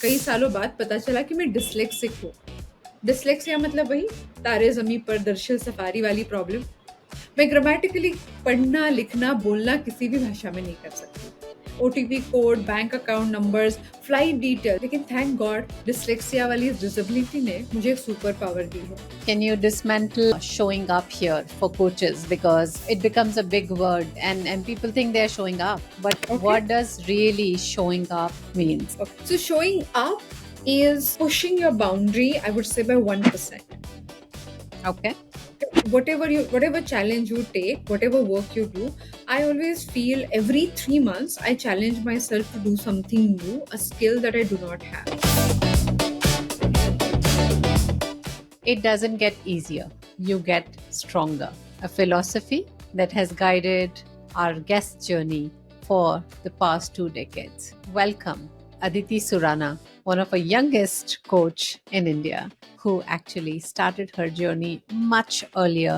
कई सालों बाद पता चला कि मैं डिस्लेक्सिक हूँ। डिस्लेक्सिया मतलब वही तारे ज़मीं पर दरअसल सफारी वाली प्रॉब्लम। मैं ग्रामेटिकली पढ़ना, लिखना, बोलना किसी भी भाषा में नहीं कर सकती। OTP code, bank account numbers, flight detail, लेकिन थैंक गॉड डिस्लेक्सिया वाली इस डिसेबिलिटी ने मुझे एक सुपर पावर दी है। Can you dismantle showing up here for coaches, because it becomes a big word and people think they're showing up, but Okay. what does really showing up means? Okay. So showing up is pushing your boundary, I would say, by 1%. Okay. Whatever challenge you take, whatever work you do, I always feel every 3 months I challenge myself to do something new, a skill that I do not have. It doesn't get easier, you get stronger. A philosophy that has guided our guest journey for the past 2 decades. Welcome, Aditi Surana, one of our youngest coach in India, who actually started her journey much earlier.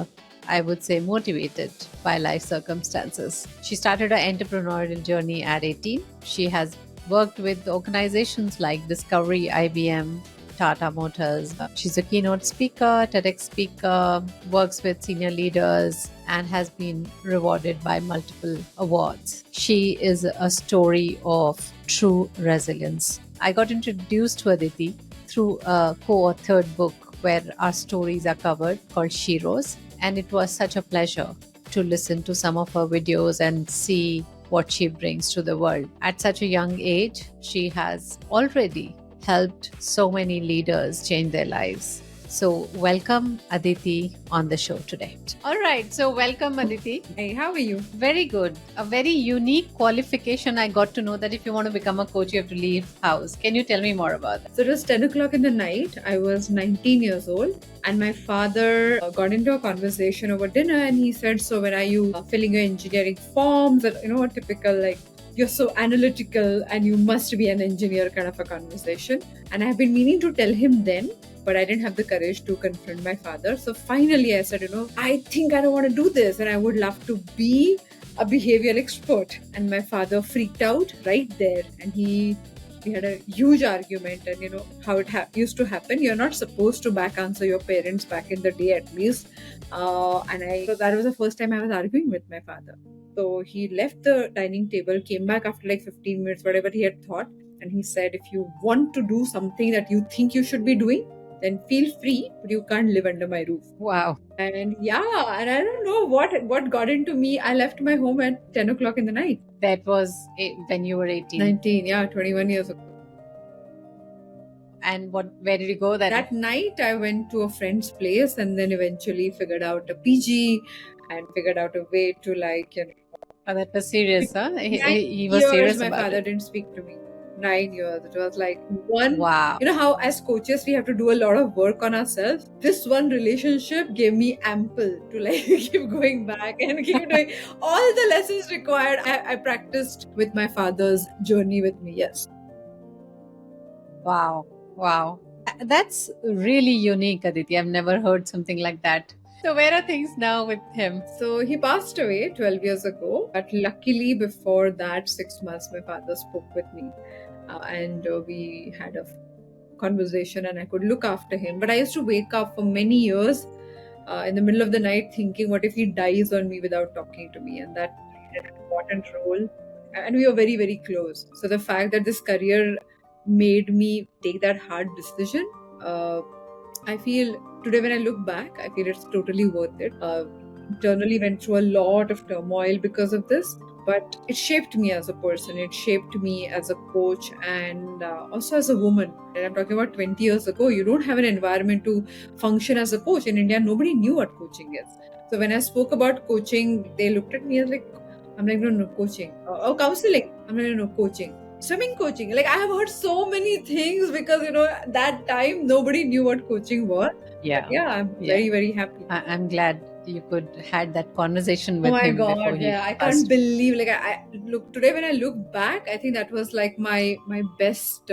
I would say motivated by life circumstances. She started her entrepreneurial journey at 18. She has worked with organizations like Discovery, IBM, Tata Motors. She's a keynote speaker, TEDx speaker, works with senior leaders, and has been rewarded by multiple awards. She is a story of true resilience. I got introduced to Aditi through a co authored book where our stories are covered called Sheroes, and it was such a pleasure to listen to some of her videos and see what she brings to the world. At such a young age, she has already helped so many leaders change their lives. So, welcome Aditi on the show today. All right, so welcome Aditi. Hey, how are you? Very good. A very unique qualification. I got to know that if you want to become a coach, you have to leave house. Can you tell me more about that? So it was 10 o'clock in the night. I was 19 years old, and my father got into a conversation over dinner, and he said, "So when are you filling your engineering forms?" And a typical like, "You're so analytical and you must be an engineer" kind of a conversation. And I have been meaning to tell him then, but I didn't have the courage to confront my father. So finally I said, I think I don't want to do this, and I would love to be a behavioral expert. And my father freaked out right there, and we had a huge argument. And how it used to happen, you're not supposed to back answer your parents back in the day, at least. So that was the first time I was arguing with my father. So he left the dining table, came back after like 15 minutes, whatever he had thought, and he said, "If you want to do something that you think you should be doing, then feel free, but you can't live under my roof." Wow. And I don't know what got into me. I left my home at 10 o'clock in the night. That was when you were 18. 19, 21 years ago. And where did you go That night I went to a friend's place, and then eventually figured out a PG and figured out a way to Oh, that was serious, huh? He 9 was years serious my about father it. didn't speak to me. 9 years. It was like one. Wow. How as coaches we have to do a lot of work on ourselves. This one relationship gave me ample to keep going back and keep doing all the lessons required. I practiced with my father's journey with me. Yes. Wow. That's really unique, Aditi. I've never heard something like that. So where are things now with him? So he passed away 12 years ago, but luckily before that 6 months my father spoke with me, and we had a conversation, and I could look after him. But I used to wake up for many years in the middle of the night thinking, what if he dies on me without talking to me? And that played an important role. And we were very, very close. So the fact that this career made me take that hard decision, I feel today when I look back, I feel it's totally worth it. Internally went through a lot of turmoil because of this, but it shaped me as a person. It shaped me as a coach, and also as a woman. And I'm talking about 20 years ago. You don't have an environment to function as a coach. In India, nobody knew what coaching is. So when I spoke about coaching, they looked at me as like, I'm like, no, coaching. Oh, counseling. I'm like, no, coaching. Swimming coaching. Like, I have heard so many things because, that time nobody knew what coaching was. Yeah. But yeah, I'm very, very happy. I'm glad you could had that conversation with Oh my him God, before he I passed. can't believe, I look today when I look back, I think that was like my best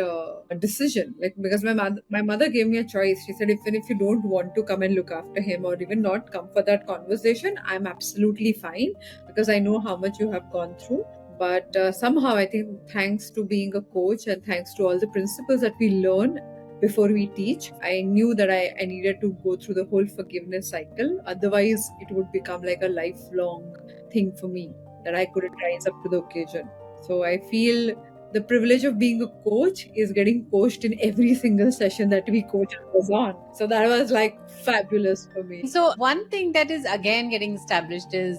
decision, because my mother gave me a choice. She said, even if you don't want to come and look after him, or even not come for that conversation, I'm absolutely fine, because I know how much you have gone through. But somehow, I think thanks to being a coach and thanks to all the principles that we learn before we teach, I knew that I needed to go through the whole forgiveness cycle. Otherwise, it would become like a lifelong thing for me that I couldn't rise up to the occasion. So I feel the privilege of being a coach is getting coached in every single session that we coach was on. So that was like fabulous for me. So, one thing that is again getting established is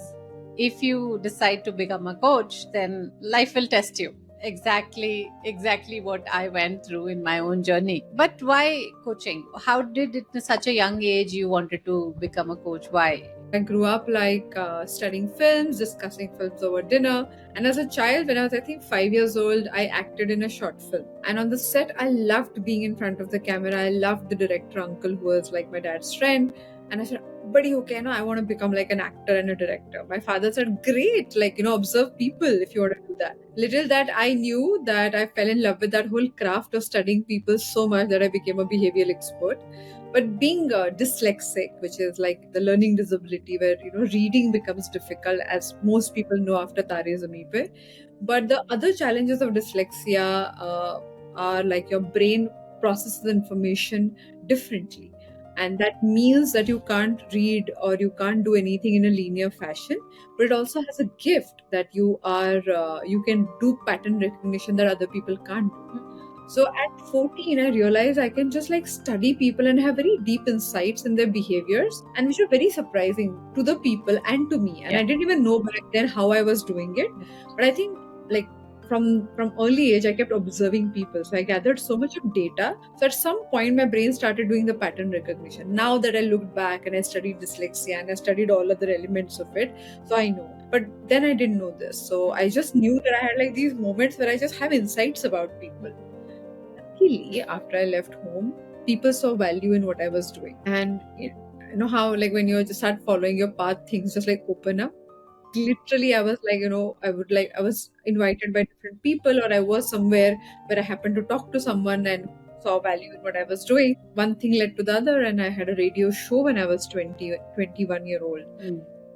if you decide to become a coach, then life will test you. Exactly what I went through in my own journey. But why coaching? How did it, at such a young age, you wanted to become a coach? Why? I grew up like studying films, discussing films over dinner. And as a child, when I was, I think, 5 years old, I acted in a short film. And on the set, I loved being in front of the camera. I loved the director uncle who was like my dad's friend. And I said, buddy, okay, no, I want to become like an actor and a director. My father said, great, like, observe people if you want to do that. Little that I knew that I fell in love with that whole craft of studying people so much that I became a behavioral expert. But being dyslexic, which is like the learning disability where reading becomes difficult, as most people know after Tare Zameen Pe. But the other challenges of dyslexia are like your brain processes information differently, and that means that you can't read or you can't do anything in a linear fashion. But it also has a gift that you can do pattern recognition that other people can't do. So at 14, I realized I can just like study people and have very deep insights in their behaviors, and which are very surprising to the people and to me. And I didn't even know back then how I was doing it. But I think like from early age, I kept observing people. So I gathered so much of data. So at some point, my brain started doing the pattern recognition. Now that I looked back and I studied dyslexia and I studied all other elements of it, so I know. But then I didn't know this. So I just knew that I had like these moments where I just have insights about people. Luckily, after I left home, people saw value in what I was doing. And you know how like when you just start following your path, things just like open up. Literally, I was like, I was invited by different people, or I was somewhere where I happened to talk to someone and saw value in what I was doing. One thing led to the other, and I had a radio show when I was 21 year old.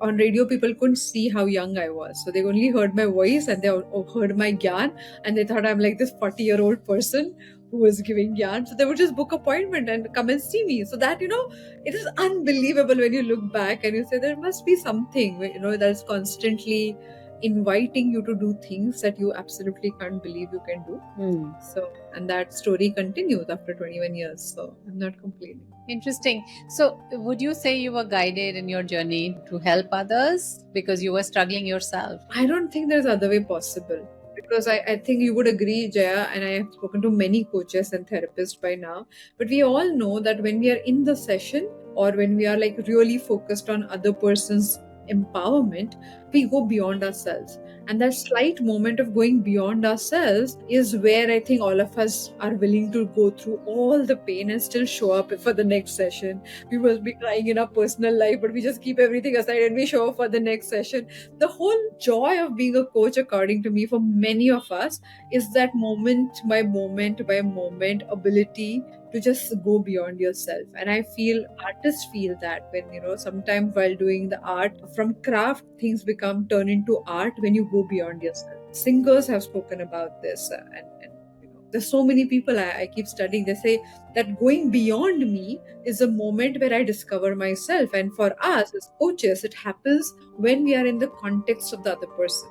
On radio, people couldn't see how young I was. So they only heard my voice and they heard my gyan, and they thought I'm like this 40-year-old person who was giving gyan. So they would just book appointment and come and see me. So that, it is unbelievable when you look back and you say there must be something, that's constantly inviting you to do things that you absolutely can't believe you can do. So, and that story continues after 21 years. So I'm not complaining. Interesting. So, would you say you were guided in your journey to help others because you were struggling yourself? I don't think there's other way possible. Because I think you would agree, Jaya, and I have spoken to many coaches and therapists by now, but we all know that when we are in the session or when we are like really focused on other person's empowerment, we go beyond ourselves. And that slight moment of going beyond ourselves is where I think all of us are willing to go through all the pain and still show up for the next session. We will be crying in our personal life, but we just keep everything aside and we show up for the next session. The whole joy of being a coach, according to me, for many of us, is that moment by moment by moment ability to just go beyond yourself. And I feel artists feel that when sometimes while doing the art from craft, things turn into art when you go beyond yourself. Singers have spoken about this, and there's so many people I keep studying. They say that going beyond me is a moment where I discover myself. And for us as coaches, it happens when we are in the context of the other person,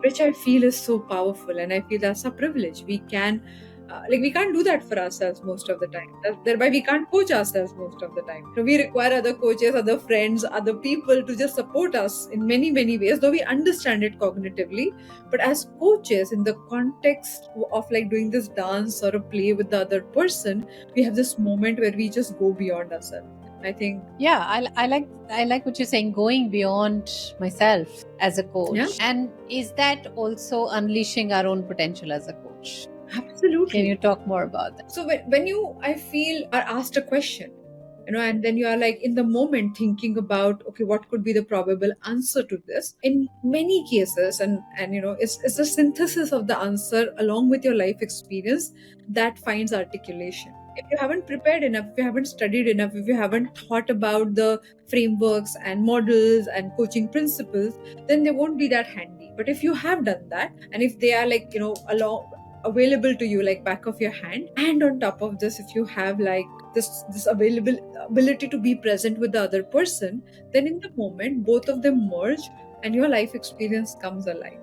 which I feel is so powerful. And I feel that's a privilege. We can we can't do that for ourselves most of the time. Thereby, we can't coach ourselves most of the time. So we require other coaches, other friends, other people to just support us in many, many ways, though we understand it cognitively. But as coaches, in the context of like doing this dance or a play with the other person, we have this moment where we just go beyond ourselves. I think. Yeah, I like what you're saying, going beyond myself as a coach. Yeah. And is that also unleashing our own potential as a coach? Absolutely. Can you talk more about that? So when you, I feel, are asked a question, and then you are like in the moment thinking about, okay, what could be the probable answer to this? In many cases, and it's a synthesis of the answer along with your life experience that finds articulation. If you haven't prepared enough, if you haven't studied enough, if you haven't thought about the frameworks and models and coaching principles, then they won't be that handy. But if you have done that, and if they are like, along available to you, like back of your hand, and on top of this, if you have like this available ability to be present with the other person, then in the moment both of them merge and your life experience comes alive.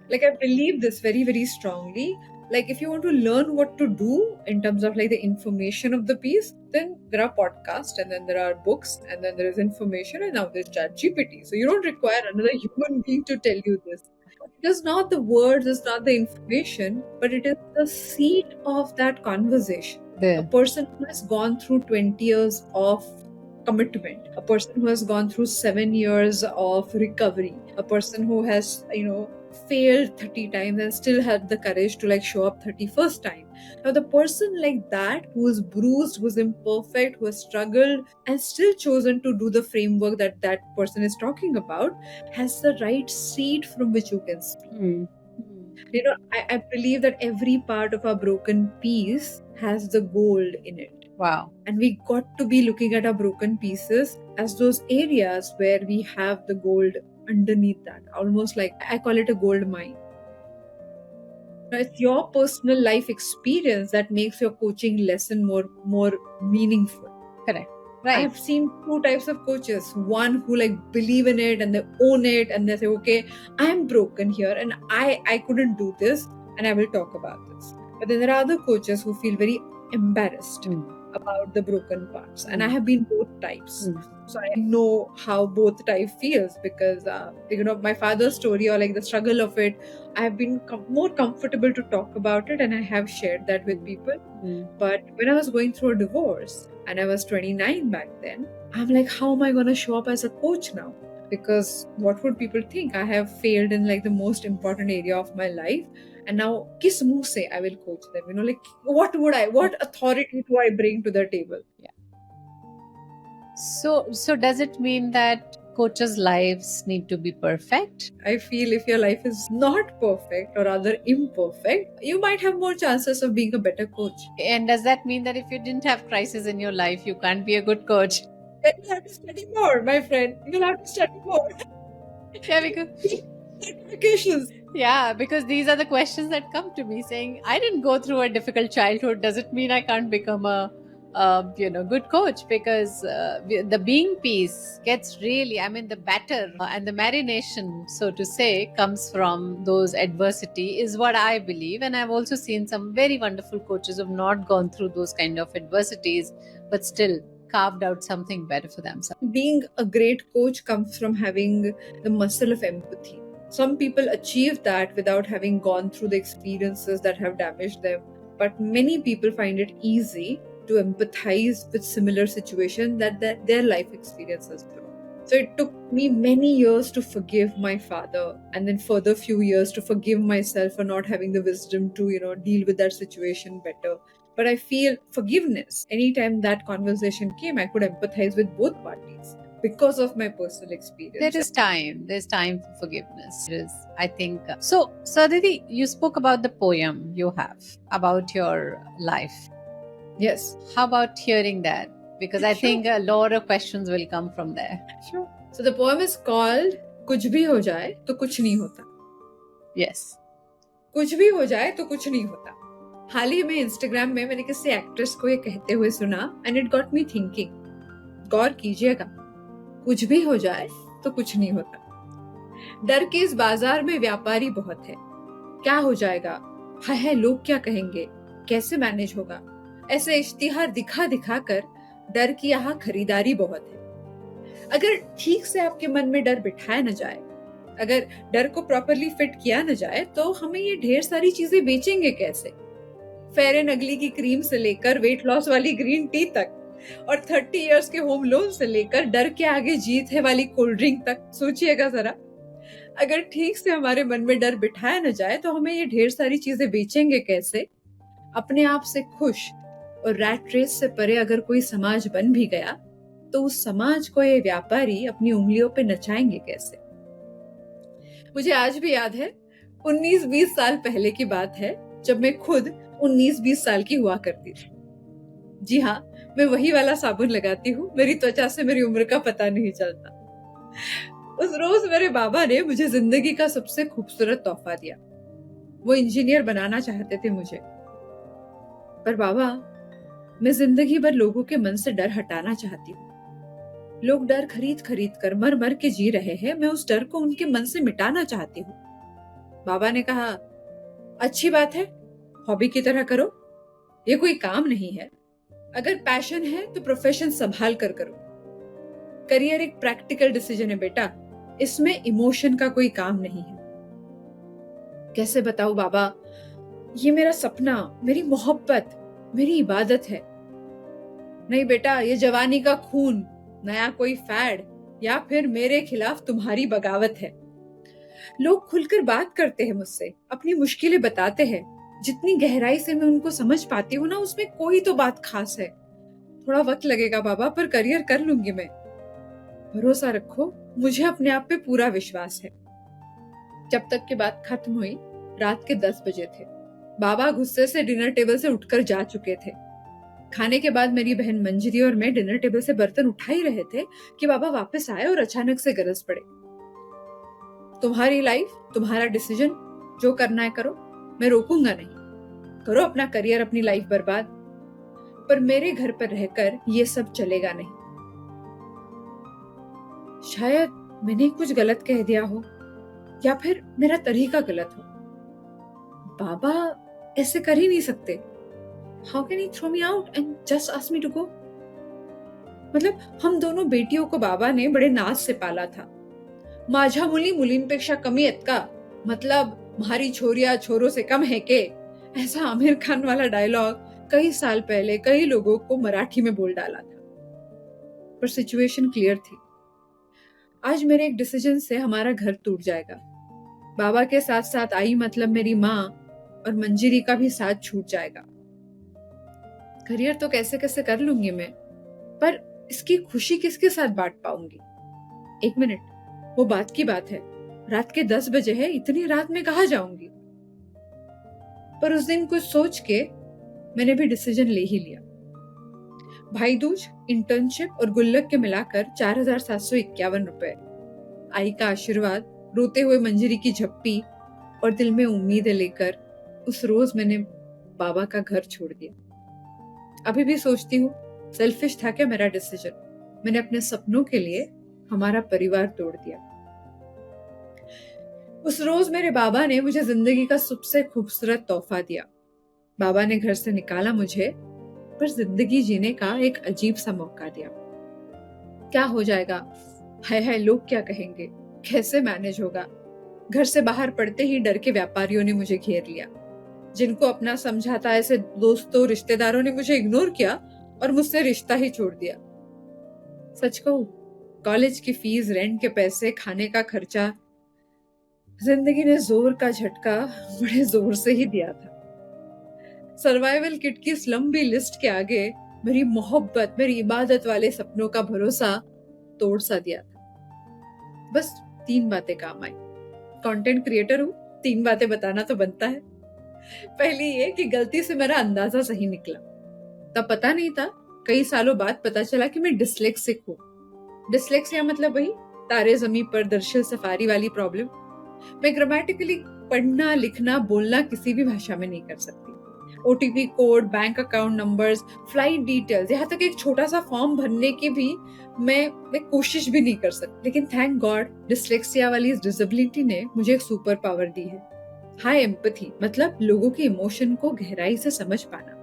Like, I believe this very, very strongly. Like, if you want to learn what to do in terms of like the information of the piece, then there are podcasts, and then there are books, and then there is information, and now there's chat GPT. So you don't require another human being to tell you this. It is not the words, it's not the information, but it is the seed of that conversation. A person who has gone through 20 years of commitment, a person who has gone through 7 years of recovery, a person who has, failed 30 times and still had the courage to like show up 31st time. Now the person like that, who is bruised, who is imperfect, who has struggled and still chosen to do the framework that that person is talking about, has the right seed from which you can speak. I believe that every part of our broken piece has the gold in it. Wow. And we got to be looking at our broken pieces as those areas where we have the gold underneath that. Almost like, I call it a gold mine. Now, it's your personal life experience that makes your coaching lesson more meaningful. Correct. Right. I've seen two types of coaches. One who like believe in it and they own it and they say, okay, I'm broken here and I couldn't do this and I will talk about this. But then there are other coaches who feel very embarrassed about the broken parts. And I have been both types. So I know how both type feels because, my father's story or like the struggle of it, I have been more comfortable to talk about it and I have shared that with people. But when I was going through a divorce and I was 29 back then, I'm like, how am I going to show up as a coach now? Because what would people think? I have failed in like the most important area of my life. And now, kis muh se I will coach them? Like, what authority do I bring to the table? Yeah. So does it mean that coaches' lives need to be perfect? I feel if your life is not perfect or rather imperfect, you might have more chances of being a better coach. And does that mean that if you didn't have crisis in your life, you can't be a good coach? Then you have to study more, my friend. You'll have to study more. Yeah, because certifications. Yeah, because these are the questions that come to me saying, I didn't go through a difficult childhood. Does it mean I can't become a good coach? Because the being piece gets really, the batter and the marination, so to say, comes from those adversity is what I believe. And I've also seen some very wonderful coaches who have not gone through those kind of adversities, but still carved out something better for themselves. Being a great coach comes from having the muscle of empathy. Some people achieve that without having gone through the experiences that have damaged them. But many people find it easy to empathize with similar situations that their life experiences brought. So it took me many years to forgive my father, and then further few years to forgive myself for not having the wisdom to, deal with that situation better. But I feel forgiveness, anytime that conversation came, I could empathize with both parties because of my personal experience. There's time for forgiveness. There is, I think. So Aditi, you spoke about the poem you have about your life. Yes. How about hearing that? Because I think a lot of questions will come from there. Sure. So the poem is called कुछ भी हो जाए तो कुछ नहीं होता. Yes. कुछ भी हो जाए तो कुछ नहीं होता. हाल ही में इंस्टाग्राम में मैंने किसी एक्ट्रेस को ये कहते हुए सुना and it got me thinking. गौर कीजिएगा, कुछ भी हो जाए तो कुछ नहीं होता. डर के इस बाजार में व्यापारी बहुत है. क्या हो जाएगा, हाय लोग क्या कहेंगे, कैसे मैनेज होगा, ऐसे इश्तिहार दिखा दिखा कर डर की यहाँ खरीदारी बहुत है. अगर ठीक से आपके मन में डर बिठाया न जाए, अगर डर को प्रॉपरली फिट किया न जाए, तो हमें ये ढेर सारी चीजें बेचेंगे कैसे. फेयर एंड अगली की क्रीम से लेकर वेट लॉस वाली ग्रीन टी तक, और 30 इयर्स के होम लोन से लेकर डर के आगे जीत है वाली कोल्ड ड्रिंक तक. सोचिएगा जरा, अगर ठीक से हमारे मन में डर बिठाया न जाए तो हमें ये ढेर सारी चीजें बेचेंगे कैसे. अपने आप से खुश और रैट रेस से परे अगर कोई समाज बन भी गया, तो उस समाज को ये व्यापारी अपनी उंगलियों पे नचाएंगे कैसे. मुझे आज भी याद है, 19-20 साल पहले की बात है, जब मैं खुद 19-20 साल की हुआ करती थी. जी हाँ, मैं वही वाला साबुन लगाती हूँ. मेरी त्वचा से मेरी उम्र का पता नहीं चलता. उस रोज मेरे बाबा ने मुझे जिंदगी का सबसे खूबसूरत तोहफा दिया। वो इंजीनियर बनाना चाहते थे मुझे, पर बाबा, मैं जिंदगी भर लोगों के मन से डर हटाना चाहती हूँ। लोग डर खरीद खरीद कर मर मर के जी रहे हैं, मैं उस डर को उनके मन से मिटाना चाहती हूँ। बाबा ने कहा, अच्छी बात है, हॉबी की तरह करो, ये कोई काम नहीं है। अगर पैशन है तो प्रोफेशन संभाल कर करो। करियर एक प्रैक्टिकल डिसीजन है बेटा, इसमें इमोशन का कोई काम नहीं है। कैसे बताऊं बाबा, ये मेरा सपना, मेरी मोहब्बत, मेरी इबादत है। नहीं बेटा, ये जवानी का खून, नया कोई फैड या फिर मेरे खिलाफ तुम्हारी बगावत है। लोग खुलकर बात करते हैं मुझसे, अपनी मुश्किलें बताते हैं। जितनी गहराई से मैं उनको समझ पाती हूँ ना, उसमें कोई तो बात खास है। थोड़ा वक्त लगेगा बाबा, पर करियर कर लूंगी मैं। भरोसा रखो, मुझे अपने आप पे पूरा विश्वास है। जब तक की बात खत्म हुई, रात के 10 बजे थे। बाबा गुस्से से डिनर टेबल से उठकर जा चुके थे। खाने के बाद मेरी बहन मंजरी और मैं डिनर टेबल से बर्तन उठा ही रहे थे कि बाबा वापस आए और अचानक से गरज पड़े। तुम्हारी लाइफ, तुम्हारा डिसीजन, जो करना है करो, मैं रोकूंगा नहीं। करो अपना करियर, अपनी लाइफ बर्बाद, पर मेरे घर पर रहकर ये सब चलेगा नहीं। शायद मैंने कुछ गलत कह दिया हो, या फिर मेरा तरीका गलत हो। बाबा ऐसे कर ही नहीं सकते। How can he throw me out and just ask me to go? मतलब हम दोनों बेटियों को बाबा ने बड़े नाज से पाला था। माझ्या मुली मुलींपेक्षा कमी आहेत का? मतलब हमारी छोरिया छोरों से कम है के? ऐसा आमिर खान वाला डायलॉग कई साल पहले कई लोगों को मराठी में बोल डाला था। पर सिचुएशन क्लियर थी। आज मेरे एक डिसीजन से हमारा घर टूट जाएगा। बाबा के साथ साथ आई, मतलब मेरी माँ और मंजिरी का भी साथ छूट जाएगा। करियर तो कैसे कैसे कर लूंगी मैं, पर इसकी खुशी किसके साथ बांट पाऊंगी? एक मिनट, वो बात की बात है, रात के 10 बजे है, इतनी रात में कहाँ जाऊंगी? पर उस दिन कुछ सोच के मैंने भी डिसीजन ले ही लिया। भाई दूज, इंटर्नशिप और गुल्लक के मिलाकर 4,751 रुपए। आई का आशीर्वाद, रोते हुए मंजरी की झप्पी और दिल में उम्मीदें लेकर उस रोज मैंने बाबा का घर छोड़ दिया। अभी भी सोचती हूँ, सेल्फिश था क्या मेरा डिसीजन? मैंने अपने सपनों के लिए हमारा परिवार तोड़ दिया। उस रोज मेरे बाबा ने मुझे जिंदगी का सबसे खूबसूरत तोहफा दिया। बाबा ने घर से निकाला मुझे, पर जिंदगी जीने का एक अजीब सा मौका दिया। क्या हो जाएगा, हाय हाय, लोग क्या कहेंगे, कैसे मैनेज होगा? घर से बाहर पड़ते ही डर के व्यापारियों ने मुझे घेर लिया। जिनको अपना समझा था, ऐसे दोस्तों रिश्तेदारों ने मुझे इग्नोर किया और मुझसे रिश्ता ही छोड़ दिया। सच कहूं, कॉलेज की फीस, रेंट के पैसे, खाने का खर्चा, जिंदगी ने जोर का झटका बड़े जोर से ही दिया था। सर्वाइवल किट की इस लंबी लिस्ट के आगे मेरी मोहब्बत, मेरी इबादत वाले सपनों का भरोसा तोड़ सा दिया था। बस 3 बातें काम आई। कंटेंट क्रिएटर हूं, 3 बातें बताना तो बनता है। पहली ये कि गलती से मेरा अंदाजा सही निकला। तब पता नहीं था, कई सालों बाद पता चला कि मैं डिस्लेक्सिक हूँ। डिस्लेक्सिया मतलब वही तारे जमीन पर दरअसल सफारी वाली प्रॉब्लम। मैं ग्रामेटिकली पढ़ना, लिखना, बोलना किसी भी भाषा में नहीं कर सकती। OTP code, bank account numbers, flight details, यहाँ तक एक छोटा सा फॉर्म भरने की भी मैं कोशिश भी नहीं कर सकती। लेकिन थैंक गॉड, डिस्लेक्सिया वाली इस डिसेबिलिटी ने मुझे एक सुपर पावर दी है। हाई एम्पैथी, मतलब लोगों के इमोशन को गहराई से समझ पाना,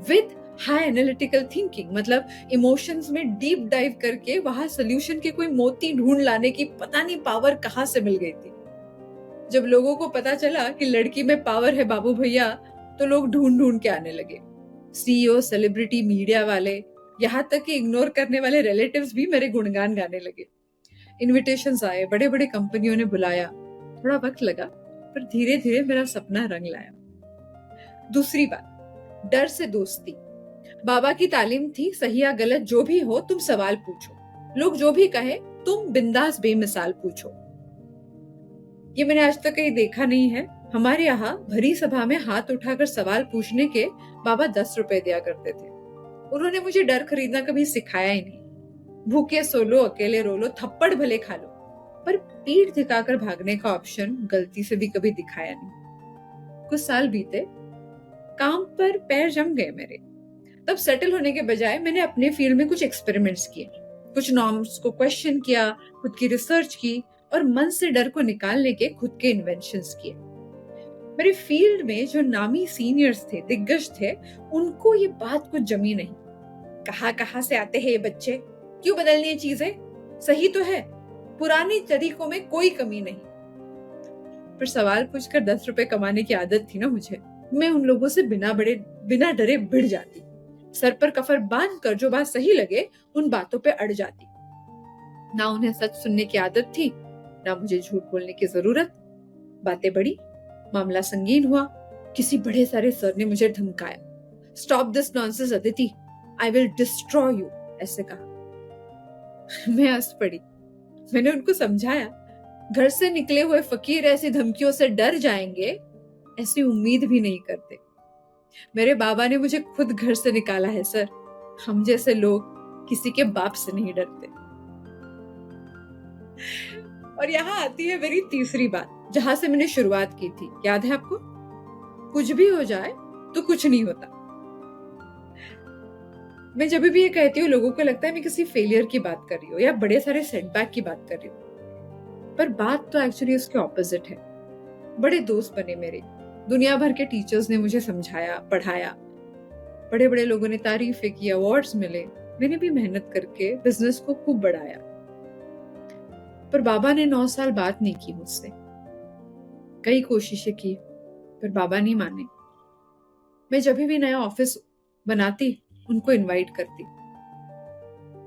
विद हाई एनालिटिकल थिंकिंग, मतलब इमोशंस में डीप डाइव करके वहां सोल्यूशन के कोई मोती ढूंढ लाने की पता नहीं पावर कहाँ से मिल गई थी। जब लोगों को पता चला कि लड़की में पावर है बाबू भैया, तो लोग ढूंढ ढूंढ के आने लगे। सीईओ, सेलिब्रिटी, मीडिया वाले, यहाँ तक कि इग्नोर करने वाले रिलेटिव्स भी मेरे गुणगान गाने लगे। इनविटेशंस आए, बड़े बड़े कंपनियों ने बुलाया। थोड़ा वक्त लगा, पर धीरे धीरे मेरा सपना रंग लाया। दूसरी बात, डर से दोस्ती। बाबा की तालीम थी, सही या गलत जो भी हो तुम सवाल पूछो, लोग जो भी कहे तुम बिंदास बेमिसाल पूछो। ये मैंने आज तक कहीं देखा नहीं है। हमारे यहाँ भरी सभा में हाथ उठाकर सवाल पूछने के बाबा 10 रुपए दिया करते थे। उन्होंने मुझे डर खरीदना कभी सिखाया ही नहीं। भूखे सो लो, अकेले रो लो, थप्पड़ भले खा लो, पर पीठ दिखाकर भागने का ऑप्शन गलती से भी कभी दिखाया नहीं। कुछ साल बीते, काम पर पैर जम गए मेरे। तब सेटल होने के बजाय मैंने अपने फील्ड में कुछ एक्सपेरिमेंट्स किए, कुछ नॉर्म्स को क्वेश्चन किया, खुद की रिसर्च की और मन से डर को निकालने के खुद के इन्वेंशंस किए। मेरे फील्ड में जो नामी सीनियर्स थे, दिग्गज थे, उनको ये बात कुछ जमी नहीं। कहाँ से आते हैं ये बच्चे, क्यों बदलनी है चीजें, सही तो है, पुरानी तरीकों में कोई कमी नहीं। पर सवाल पूछकर 10 रुपए कमाने की आदत थी ना मुझे। मैं उन लोगों से बिना डरे भिड़ जाती, सर पर कफर बांध कर जो बात सही लगे उन बातों पे अड़ जाती। ना उन्हें सच सुनने की आदत थी, ना मुझे झूठ बोलने की जरूरत। बातें बढ़ी, मामला संगीन हुआ। किसी बड़े सारे सर ने मुझे धमकाया, stop this nonsense Aditi, I will destroy you, ऐसे कहा। मैं हंस पड़ी। मैंने उनको समझाया, घर से निकले हुए फकीर ऐसी धमकियों से डर जाएंगे, ऐसी उम्मीद भी नहीं करते। मेरे बाबा ने मुझे खुद घर से निकाला है सर। हम जैसे लोग किसी के बाप से नहीं डरते। और यहाँ आती है मेरी तीसरी बात, जहां से मैंने शुरुआत की थी, याद है आपको? कुछ भी हो जाए तो कुछ नहीं होता। मैं जब भी ये कहती हूँ, लोगों को लगता है मैं किसी फेलियर की बात कर रही हूँ या बड़े सारे सेटबैक की बात कर रही हूँ, पर बात तो एक्चुअली उसके ऑपोजिट है। बड़े दोस्त बने मेरे, दुनिया भर के टीचर्स ने मुझे समझाया, पढ़ाया, बड़े बड़े लोगों ने तारीफें की, अवार्ड्स मिले। मैंने भी मेहनत करके बिजनेस को खूब बढ़ाया। पर बाबा ने 9 साल बात नहीं की मुझसे। कई कोशिशें की, पर बाबा नहीं माने। मैं जब भी नया ऑफिस बनाती, उनको इनवाइट करती।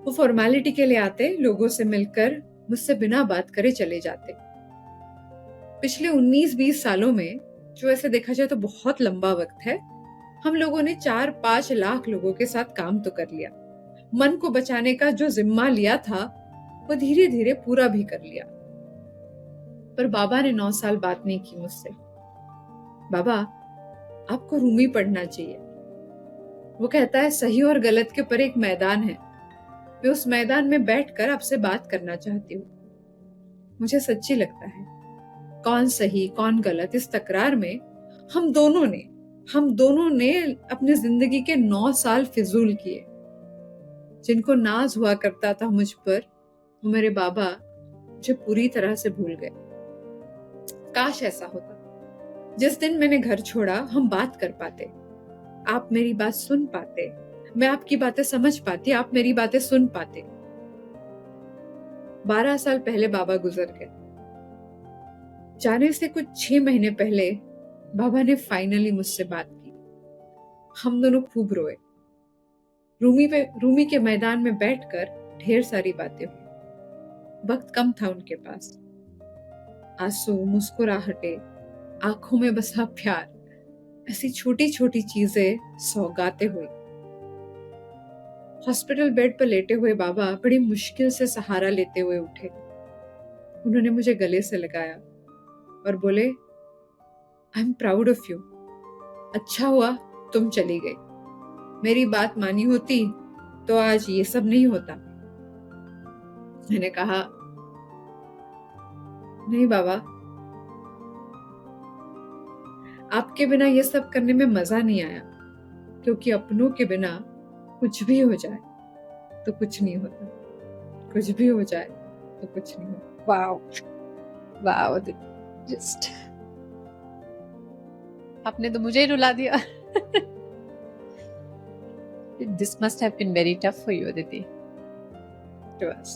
वो फॉर्मेलिटी के लिए आते, लोगों से मिलकर मुझसे बिना बात करे चले जाते। पिछले 19-20 सालों में, जो ऐसे देखा जाए तो बहुत लंबा वक्त है, हम लोगों ने 4-5 लाख लोगों के साथ काम तो कर लिया। मन को बचाने का जो जिम्मा लिया था, वो धीरे धीरे पूरा भी कर लिया। पर बाबा ने 9 साल बात नहीं की मुझसे। बाबा, आपको रूमी पढ़ना चाहिए। वो कहता है सही और गलत के पर एक मैदान है, मैं उस मैदान में बैठकर आपसे बात करना चाहती हूँ। मुझे सच्ची लगता है, कौन सही कौन गलत, इस तकरार में हम दोनों ने अपनी जिंदगी के 9 साल फिजूल किए। जिनको नाज हुआ करता था मुझ पर, वो मेरे बाबा मुझे पूरी तरह से भूल गए। काश ऐसा होता, जिस दिन मैंने घर छोड़ा हम बात कर पाते, आप मेरी बात सुन पाते, मैं आपकी बातें समझ पाती, आप मेरी बातें सुन पाते। 12 साल पहले बाबा गुजर गए। जाने से कुछ 6 महीने पहले बाबा ने फाइनली मुझसे बात की। हम दोनों खूब रोए। रूमी के मैदान में बैठकर ढेर सारी बातें हुई। वक्त कम था उनके पास। आंसू, मुस्कुराहटे, आंखों में बसा प्यार, ऐसी छोटी छोटी चीजें सौगातें हुई। हॉस्पिटल बेड पर लेटे हुए बाबा बड़ी मुश्किल से सहारा लेते हुए उठे। उन्होंने मुझे गले से लगाया और बोले, I am proud of you. अच्छा हुआ तुम चली गई, मेरी बात मानी होती तो आज ये सब नहीं होता। मैंने कहा, नहीं बाबा, आपके बिना ये सब करने में मजा नहीं आया, क्योंकि अपनों के बिना कुछ भी हो जाए तो कुछ नहीं होता, कुछ भी हो जाए तो कुछ नहीं होता। वाओ, जस्ट आपने तो मुझे ही रुला दिया। This must have been very tough for you, Aditi. It was.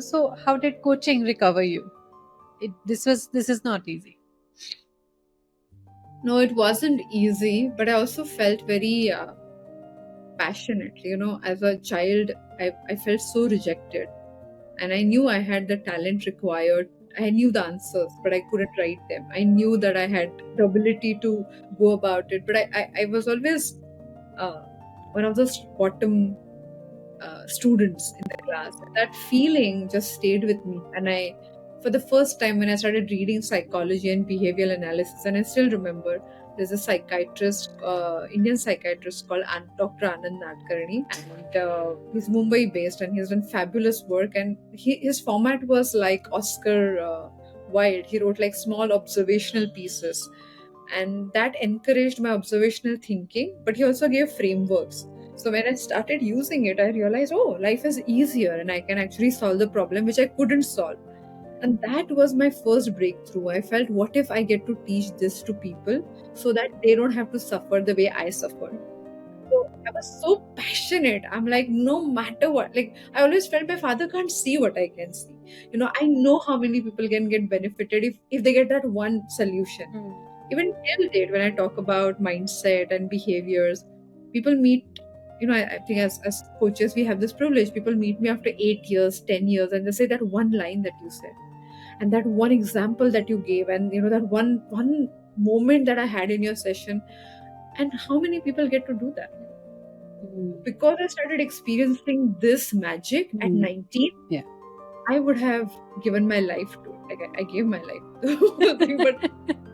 So how did coaching recover you? This is not easy. No, it wasn't easy, but I also felt very passionate. As a child, I felt so rejected, and I knew I had the talent required. I knew the answers, but I couldn't write them. I knew that I had the ability to go about it, but I was always one of those bottom students in the class. That feeling just stayed with me, and for the first time when I started reading psychology and behavioral analysis, and I still remember There's a psychiatrist, Indian psychiatrist called Dr. Anand Nadkarni, and he's Mumbai based, and he's done fabulous work. And his format was like Oscar Wilde. He wrote like small observational pieces, and that encouraged my observational thinking. But he also gave frameworks. So when I started using it, I realized, oh, life is easier, and I can actually solve the problem which I couldn't solve. And that was my first breakthrough. I felt, what if I get to teach this to people so that they don't have to suffer the way I suffered? So I was so passionate. I'm like, no matter what, like I always felt my father can't see what I can see. I know how many people can get benefited if they get that one solution. Even till date, when I talk about mindset and behaviors, people meet, I think as coaches, we have this privilege. People meet me after 8 years, 10 years, and they say that one line that you said and that one example that you gave, and that one moment that I had in your session. And how many people get to do that? Because I started experiencing this magic at 19, Yeah. I would have given my life to it. Like I gave my life to the whole thing, but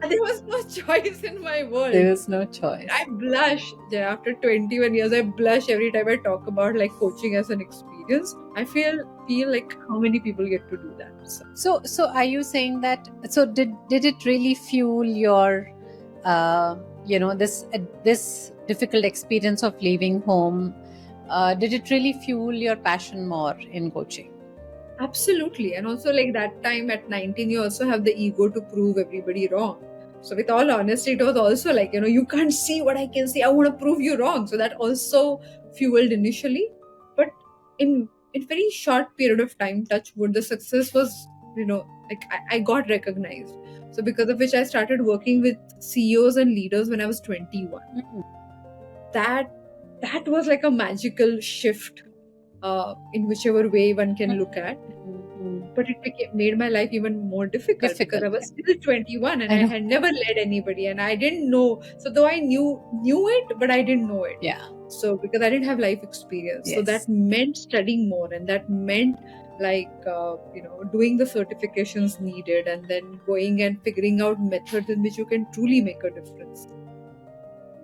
there was no choice in my world. There was no choice. I blush after 21 years. I blush every time I talk about like coaching as an experience. I feel like how many people get to do that. So are you saying that? So did it really fuel your, this difficult experience of leaving home? Did it really fuel your passion more in coaching? Absolutely. And also like that time at 19, you also have the ego to prove everybody wrong. So with all honesty, it was also like, you can't see what I can see. I want to prove you wrong. So that also fueled initially. But in very short period of time, touch wood, the success was, like I got recognized. So because of which I started working with CEOs and leaders when I was 21. That was like a magical shift in whichever way one can look at. But it made my life even more difficult because I was still 21 and I had never led anybody and I didn't know. So though I knew it, but I didn't know it. Yeah. So because I didn't have life experience. Yes. So that meant studying more, and that meant like, doing the certifications needed and then going and figuring out methods in which you can truly make a difference.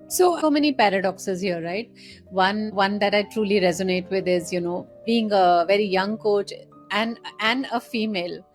So many paradoxes here, right? One that I truly resonate with is, being a very young coach and a female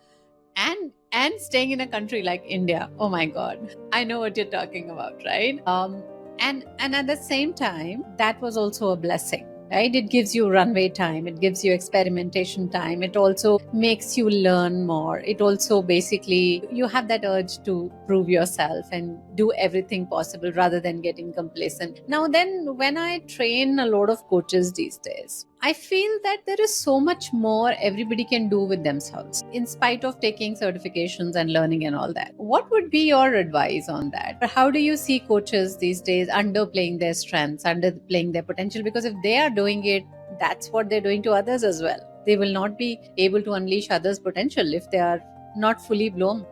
and staying in a country like India. Oh my God. I know what you're talking about, right? And at the same time, that was also a blessing. Right? It gives you runway time. It gives you experimentation time. It also makes you learn more. It also basically, you have that urge to prove yourself and do everything possible rather than getting complacent. Now then, when I train a lot of coaches these days, I feel that there is so much more everybody can do with themselves in spite of taking certifications and learning and all that. What would be your advice on that? How do you see coaches these days underplaying their strengths, underplaying their potential? Because if they are doing it, that's what they're doing to others as well. They will not be able to unleash others' potential if they are not fully blown.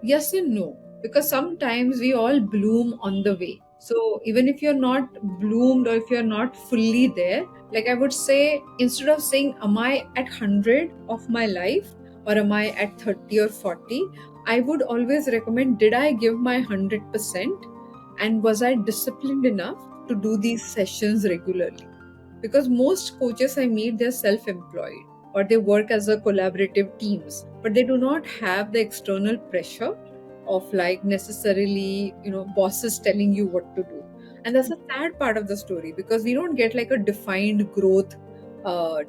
Yes and no. Because sometimes we all bloom on the way. So even if you're not bloomed or if you're not fully there, like I would say, instead of saying, am I at 100 of my life or am I at 30 or 40, I would always recommend, did I give my 100% and was I disciplined enough to do these sessions regularly? Because most coaches I meet, they're self-employed or they work as a collaborative teams, but they do not have the external pressure of like necessarily, bosses telling you what to do. And that's a sad part of the story because we don't get like a defined growth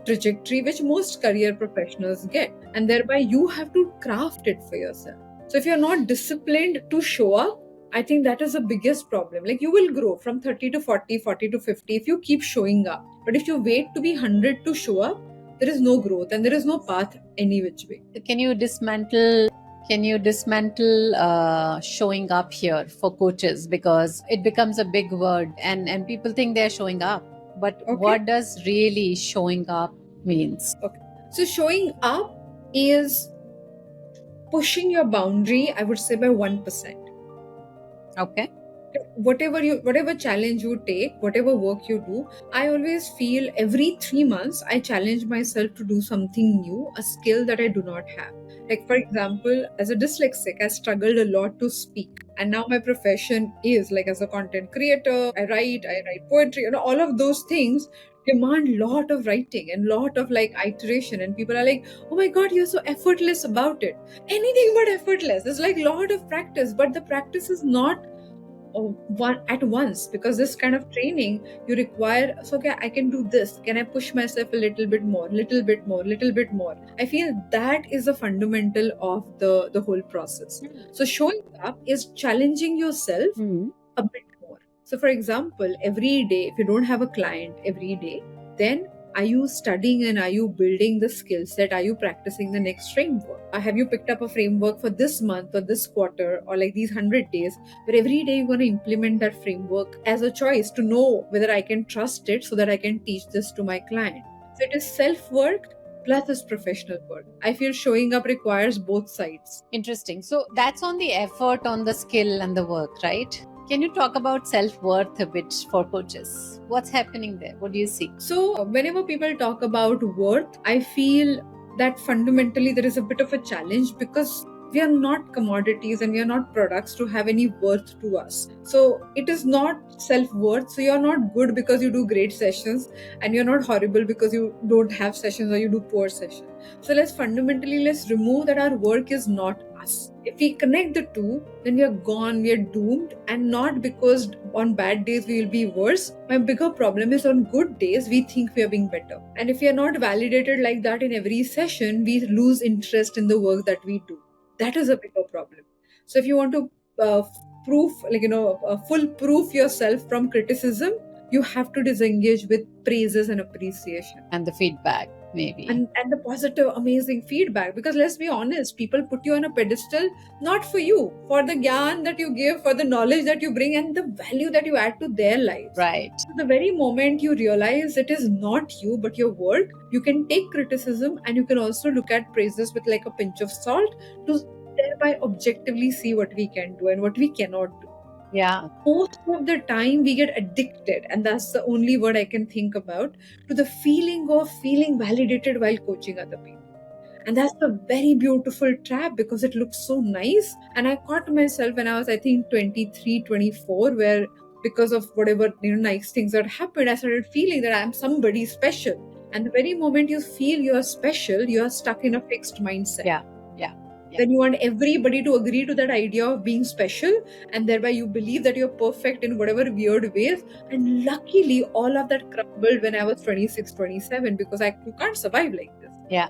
trajectory, which most career professionals get. And thereby you have to craft it for yourself. So if you're not disciplined to show up, I think that is the biggest problem. Like you will grow from 30 to 40, 40 to 50 if you keep showing up. But if you wait to be 100 to show up, there is no growth and there is no path any which way. Can you dismantle showing up here for coaches? Because it becomes a big word and people think they're showing up. But what does really showing up means? Okay. So showing up is pushing your boundary, I would say, by 1%. Okay. whatever challenge you take, whatever work you do, I always feel every 3 months I challenge myself to do something new, a skill that I do not have. Like, for example, as a dyslexic, I struggled a lot to speak, and now my profession is like as a content creator. I write poetry, all of those things demand lot of writing and lot of like iteration, and people are like, oh my god, you're so effortless about it. Anything but effortless. It's like lot of practice, but the practice is not one at once, because this kind of training you require. So okay, I can do this, can I push myself a little bit more, little bit more, little bit more. I feel that is the fundamental of the whole process. So showing up is challenging yourself a bit more. So for example, every day, if you don't have a client every day, then are you studying and are you building the skill set? Are you practicing the next framework? Have you picked up a framework for this month or this quarter or like these 100 days, where every day you're going to implement that framework as a choice to know whether I can trust it so that I can teach this to my client? So it is self work plus is professional work. I feel showing up requires both sides. Interesting. So that's on the effort, on the skill and the work, right? Can you talk about self-worth a bit for coaches? What's happening there? What do you see? So, whenever people talk about worth, I feel that fundamentally there is a bit of a challenge, because we are not commodities and we are not products to have any worth to us. So, it is not self worth. So, you're not good because you do great sessions, and you're not horrible because you don't have sessions or you do poor sessions. So, let's remove that our work is not us. If we connect the two, then we are gone, we are doomed, and not because on bad days we will be worse. My bigger problem is on good days we think we are being better. And if we are not validated like that in every session, we lose interest in the work that we do. That is a bigger problem. So if you want to full proof yourself from criticism, you have to disengage with praises and appreciation. And the feedback, maybe. And the positive, amazing feedback. Because let's be honest, people put you on a pedestal not for you, for the gyan that you give, for the knowledge that you bring, and the value that you add to their lives. Right. So the very moment you realize it is not you, but your work, you can take criticism and you can also look at praises with like a pinch of salt to thereby objectively see what we can do and what we cannot do. Yeah. Most of the time we get addicted, and that's the only word I can think about, to the feeling of feeling validated while coaching other people. And that's a very beautiful trap, because it looks so nice. And I caught myself when I was, I think, 23, 24, where because of whatever nice things that happened, I started feeling that I'm somebody special. And the very moment you feel you are special, you are stuck in a fixed mindset. Yeah. Then you want everybody to agree to that idea of being special, and thereby you believe that you're perfect in whatever weird ways. And luckily, all of that crumbled when I was 26, 27, because you can't survive like this. Yeah.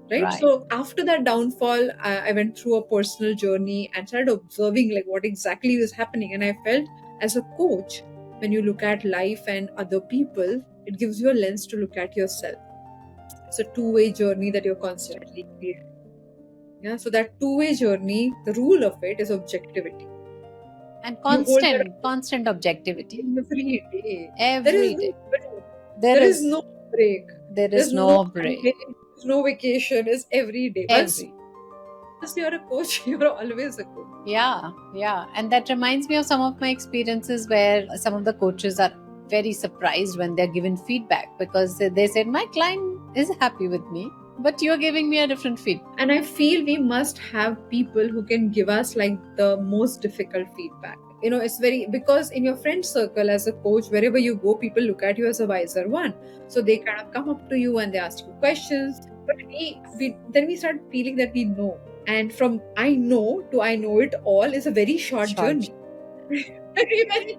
Right? So after that downfall, I went through a personal journey and started observing like what exactly was happening. And I felt, as a coach, when you look at life and other people, it gives you a lens to look at yourself. It's a two-way journey that you're constantly creating. Yeah, so that two-way journey, the rule of it is objectivity. And constant objectivity. Every day. Every day. There is no break. There is no break. There's no vacation. It's every day. Once you're a coach, you're always a coach. Yeah. And that reminds me of some of my experiences where some of the coaches are very surprised when they're given feedback, because they said, my client is happy with me, but you're giving me a different feedback. And I feel we must have people who can give us like the most difficult feedback. It's because in your friend circle as a coach, wherever you go, people look at you as a wiser one. So they kind of come up to you and they ask you questions. But then we start feeling that we know. And from I know to I know it all is a very short journey. Very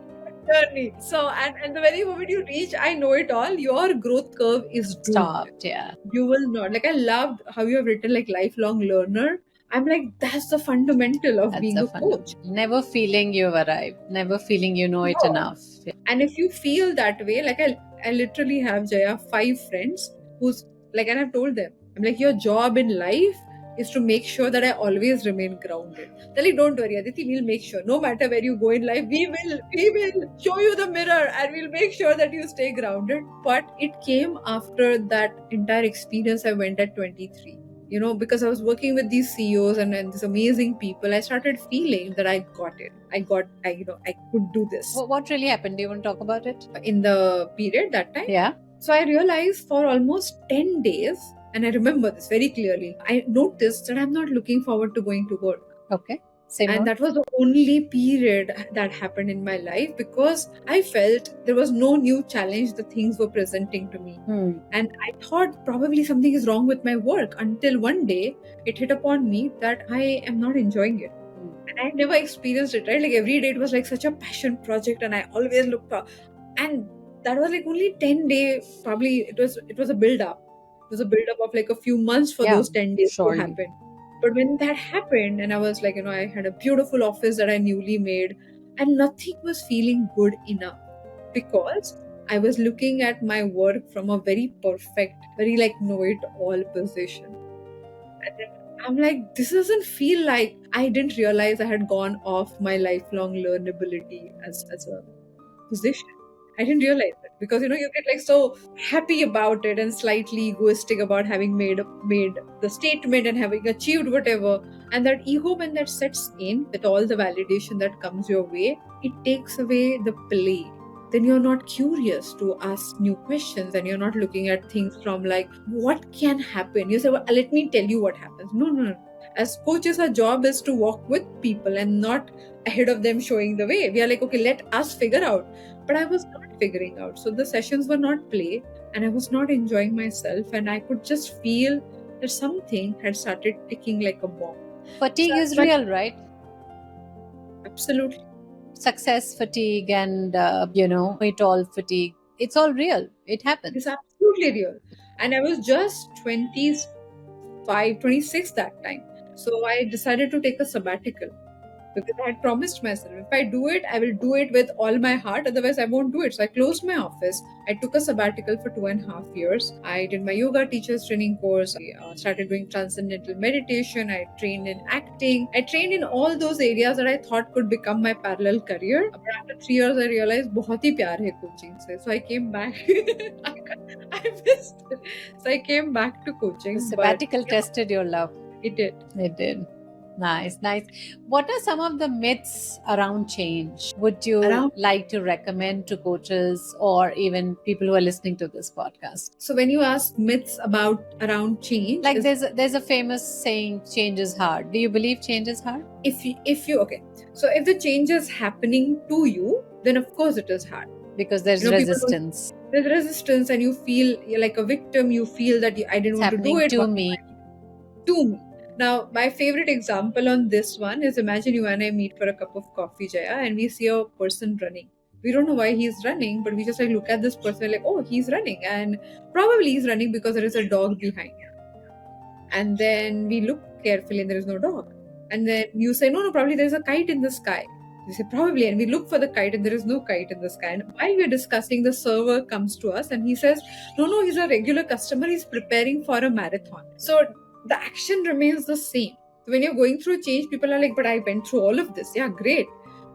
journey. So, and the very moment you reach I know it all, your growth curve is doomed. Stopped. Yeah. You will not. Like, I loved how you have written like lifelong learner. I'm like, that's the fundamental of being a coach. Never feeling you've arrived, never feeling you know it enough. And if you feel that way, like I literally have, Jaya, 5 friends who's like, and I've told them, I'm like, your job in life is to make sure that I always remain grounded. They're like, don't worry, Aditi, we'll make sure. No matter where you go in life, we will show you the mirror and we'll make sure that you stay grounded. But it came after that entire experience I went at 23. because I was working with these CEOs and these amazing people, I started feeling that I got it. I could do this What really happened? Do you want to talk about it? in the period that time. Yeah. So I realized for almost 10 days, and I remember this very clearly, I noticed that I'm not looking forward to going to work. Okay. Same And one. that was the only period that happened in my life because I felt there was no new challenge the things were presenting to me. And I thought probably something is wrong with my work until one day it hit upon me that I am not enjoying it. And I had never experienced it, right? Like every day it was like such a passion project and I always looked up. And that was like only 10 days, probably it was a build up. It was a build up of like a few months for Yeah, those 10 days surely. to happen. But when that happened, and I was like, I had a beautiful office that I newly made, and nothing was feeling good enough because I was looking at my work from a very perfect, very like know it all position. And then I'm like, this doesn't feel like I didn't realize I had gone off my lifelong learnability as a position. I didn't realize it because you get like so happy about it and slightly egoistic about having made the statement and having achieved whatever. And that ego, when that sets in with all the validation that comes your way, it takes away the play. Then you're not curious to ask new questions and you're not looking at things from like, what can happen? You say, well, let me tell you what happens. No, no, no. As coaches, our job is to walk with people and not ahead of them showing the way. We are like, okay, let us figure out. But I was not figuring out. So the sessions were not play and I was not enjoying myself. And I could just feel that something had started ticking like a bomb. Fatigue So is but- real, right? Absolutely. Success fatigue and, it all fatigue. It's all real. It happens. It's absolutely real. And I was just 25, 26 that time. So I decided to take a sabbatical because I had promised myself if I do it, I will do it with all my heart. Otherwise, I won't do it. So I closed my office. I took a sabbatical for 2.5 years. I did my yoga teachers training course. I started doing transcendental meditation. I trained in acting. I trained in all those areas that I thought could become my parallel career. But after 3 years, I realized बहुत ही प्यार है coaching से. So I came back. I missed it. So I came back to coaching. The sabbatical tested your love. It did. It did. Nice, nice. What are some of the myths around change? Would you like to recommend to coaches or even people who are listening to this podcast? So when you ask myths around change, like there's a famous saying, change is hard. Do you believe change is hard? If you okay, so if the change is happening to you, then of course it is hard because there's resistance. There's resistance, and you feel you're like a victim. You feel that I didn't want to do it to me. To me. Now, my favorite example on this one is imagine you and I meet for a cup of coffee, Jaya, and we see a person running. We don't know why he's running, but we just like look at this person like, oh, he's running. And probably he's running because there is a dog behind him. And then we look carefully and there is no dog. And then you say, no, probably there's a kite in the sky. You say, probably. And we look for the kite and there is no kite in the sky. And while we're discussing, the server comes to us and he says, no, he's a regular customer. He's preparing for a marathon. So the action remains the same. So when you're going through change, people are like, but I went through all of this. Yeah, great.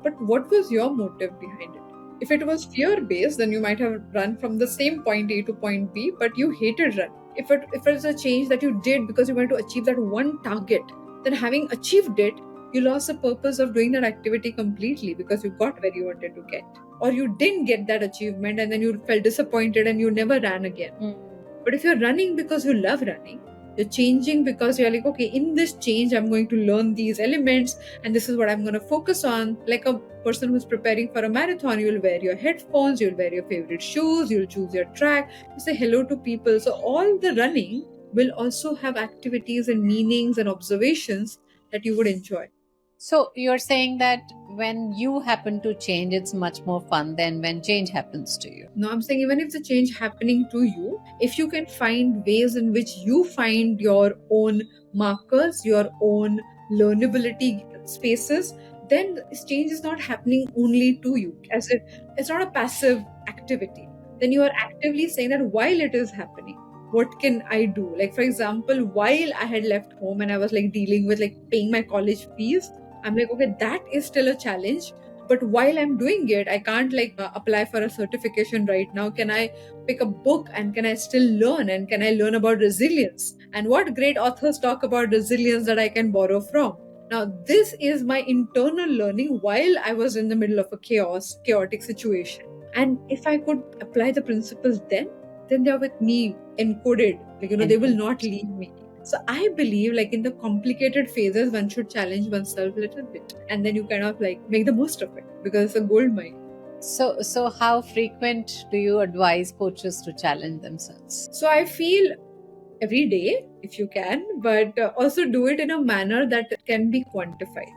But what was your motive behind it? If it was fear-based, then you might have run from the same point A to point B, but you hated running. If it's a change that you did because you wanted to achieve that one target, then having achieved it, you lost the purpose of doing that activity completely because you got where you wanted to get. Or you didn't get that achievement and then you felt disappointed and you never ran again. But if you're running because you love running, you're changing because you're like, okay, in this change, I'm going to learn these elements and this is what I'm going to focus on. Like a person who's preparing for a marathon, you'll wear your headphones, you'll wear your favorite shoes, you'll choose your track, you say hello to people. So all the running will also have activities and meanings and observations that you would enjoy. So you're saying that when you happen to change, it's much more fun than when change happens to you. No, I'm saying even if the change happening to you, if you can find ways in which you find your own markers, your own learnability spaces, then this change is not happening only to you. As if it's not a passive activity. Then you are actively saying that while it is happening, what can I do? Like, for example, while I had left home and I was like dealing with like paying my college fees, I'm like, okay, that is still a challenge. But while I'm doing it, I can't like apply for a certification right now. Can I pick a book and can I still learn? And can I learn about resilience? And what great authors talk about resilience that I can borrow from. Now, this is my internal learning while I was in the middle of a chaotic situation. And if I could apply the principles then they're with me encoded. They will not leave me. So I believe in the complicated phases, one should challenge oneself a little bit. And then you kind of make the most of it because it's a gold mine. So how frequent do you advise coaches to challenge themselves? So I feel every day if you can, but also do it in a manner that can be quantified.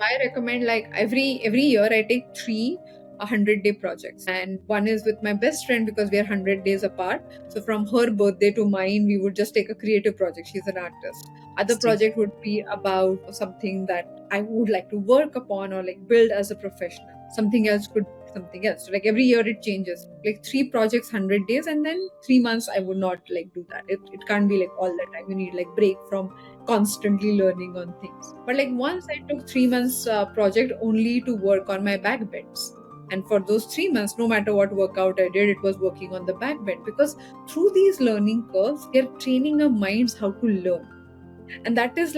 I recommend every year I take 3 100-day projects, and one is with my best friend because we are 100 days apart. So from her birthday to mine, we would just take a creative project. She's an artist. Other project would be about something that I would like to work upon or build as a professional. Something else could be something else. So every year it changes. 3 projects, 100 days, and then 3 months I would not do that. It can't be all the time. You need break from constantly learning on things. But once I took 3 months project only to work on my back bends. And for those 3 months, no matter what workout I did, it was working on the back bend, because through these learning curves, we are training our minds how to learn. And that is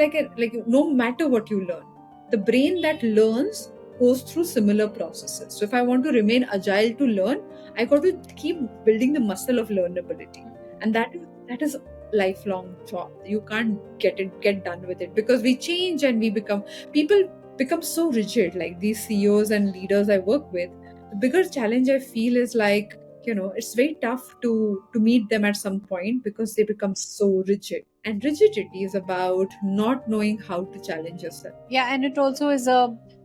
no matter what you learn, the brain that learns goes through similar processes. So if I want to remain agile to learn, I got to keep building the muscle of learnability. And that is lifelong job. You can't get done with it, because we change and people become so rigid. These CEOs and leaders I work with, the bigger challenge I feel is it's very tough to meet them at some point, because they become so rigid. And rigidity is about not knowing how to challenge yourself. Yeah, and it also is